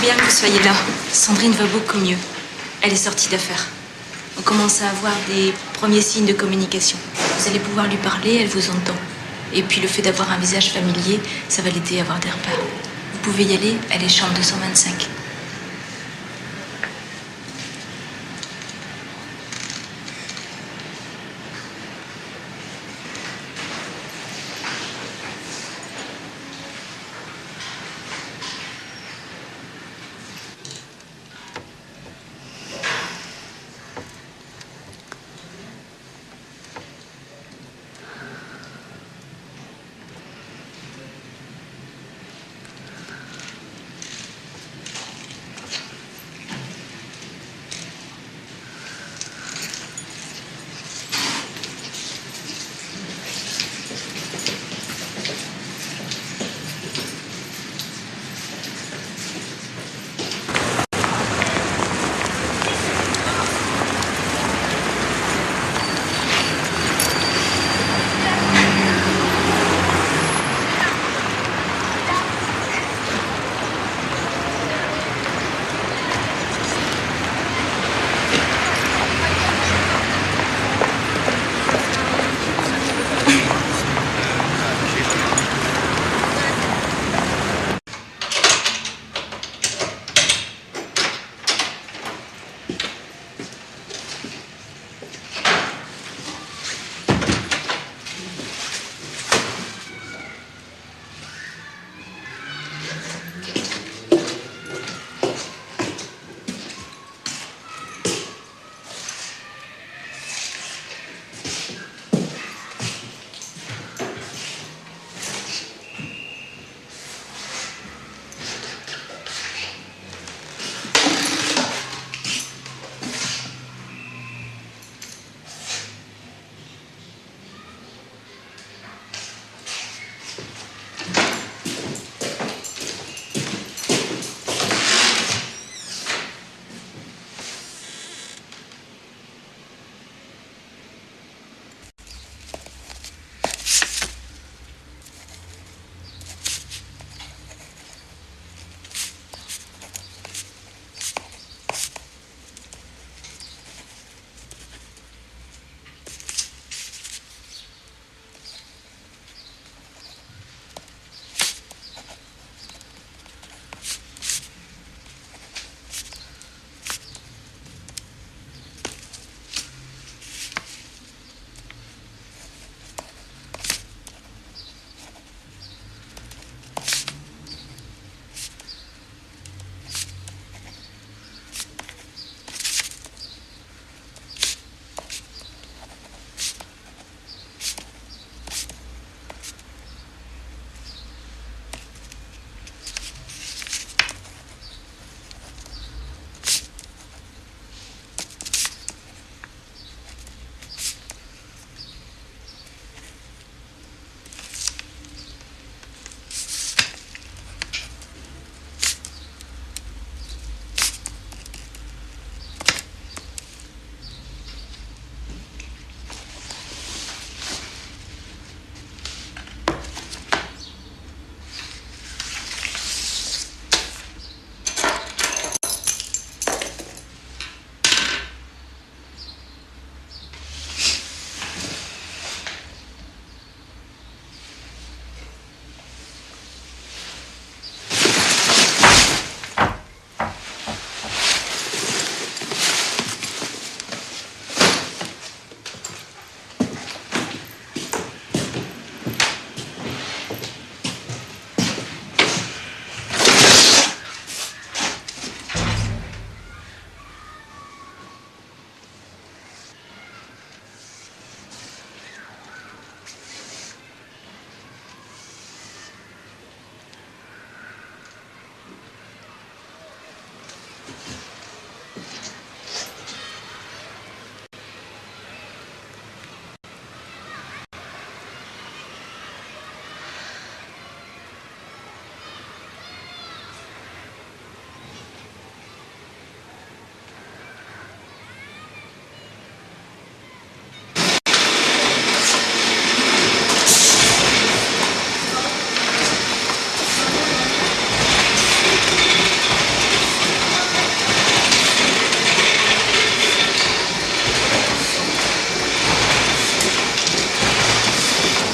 bien que vous soyez là. Sandrine va beaucoup mieux. Elle est sortie d'affaires. On commence à avoir des premiers signes de communication. Vous allez pouvoir lui parler, elle vous entend. Et puis le fait d'avoir un visage familier, ça va l'aider à avoir des repères. Vous pouvez y aller, elle est chambre 225.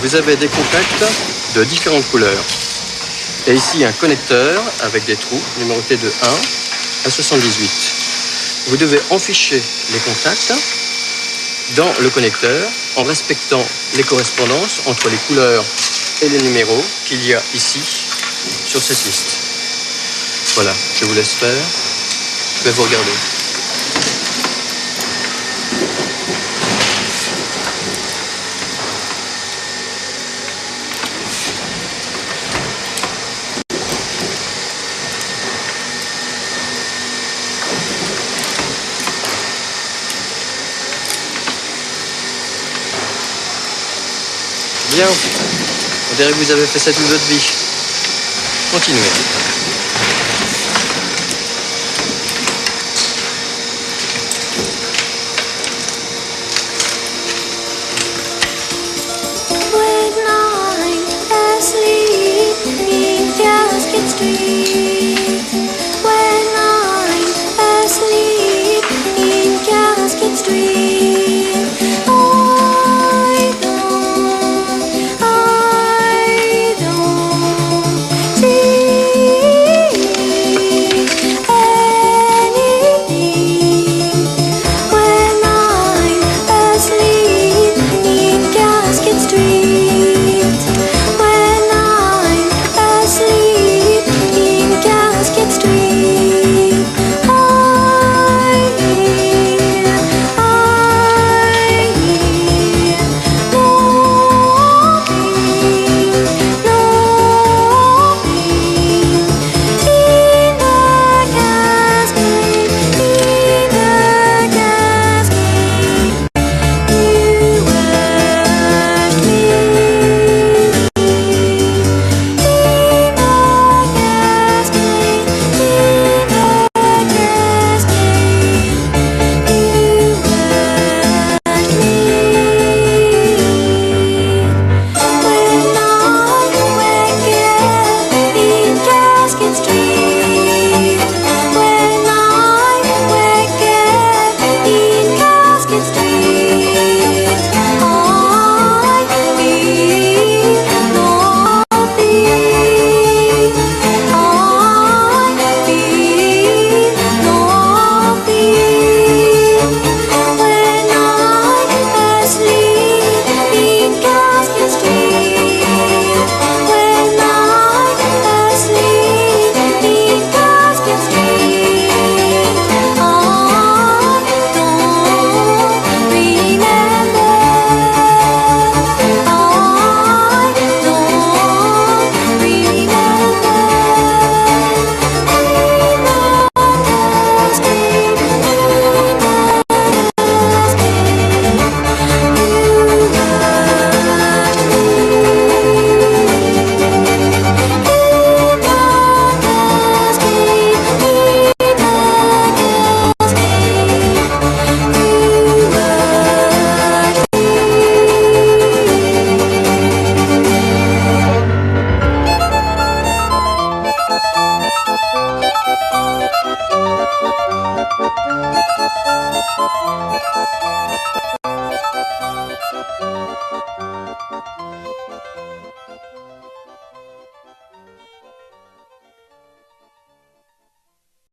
vous avez des contacts de différentes couleurs. Et ici, un connecteur avec des trous numérotés de 1 à 78. Vous devez enficher les contacts dans le connecteur en respectant les correspondances entre les couleurs et les numéros qu'il y a ici sur cette liste. Voilà, je vous laisse faire. Je vais vous regarder. Bien. On dirait que vous avez fait ça toute votre vie. Continuez. When I'm asleep, we just get straight.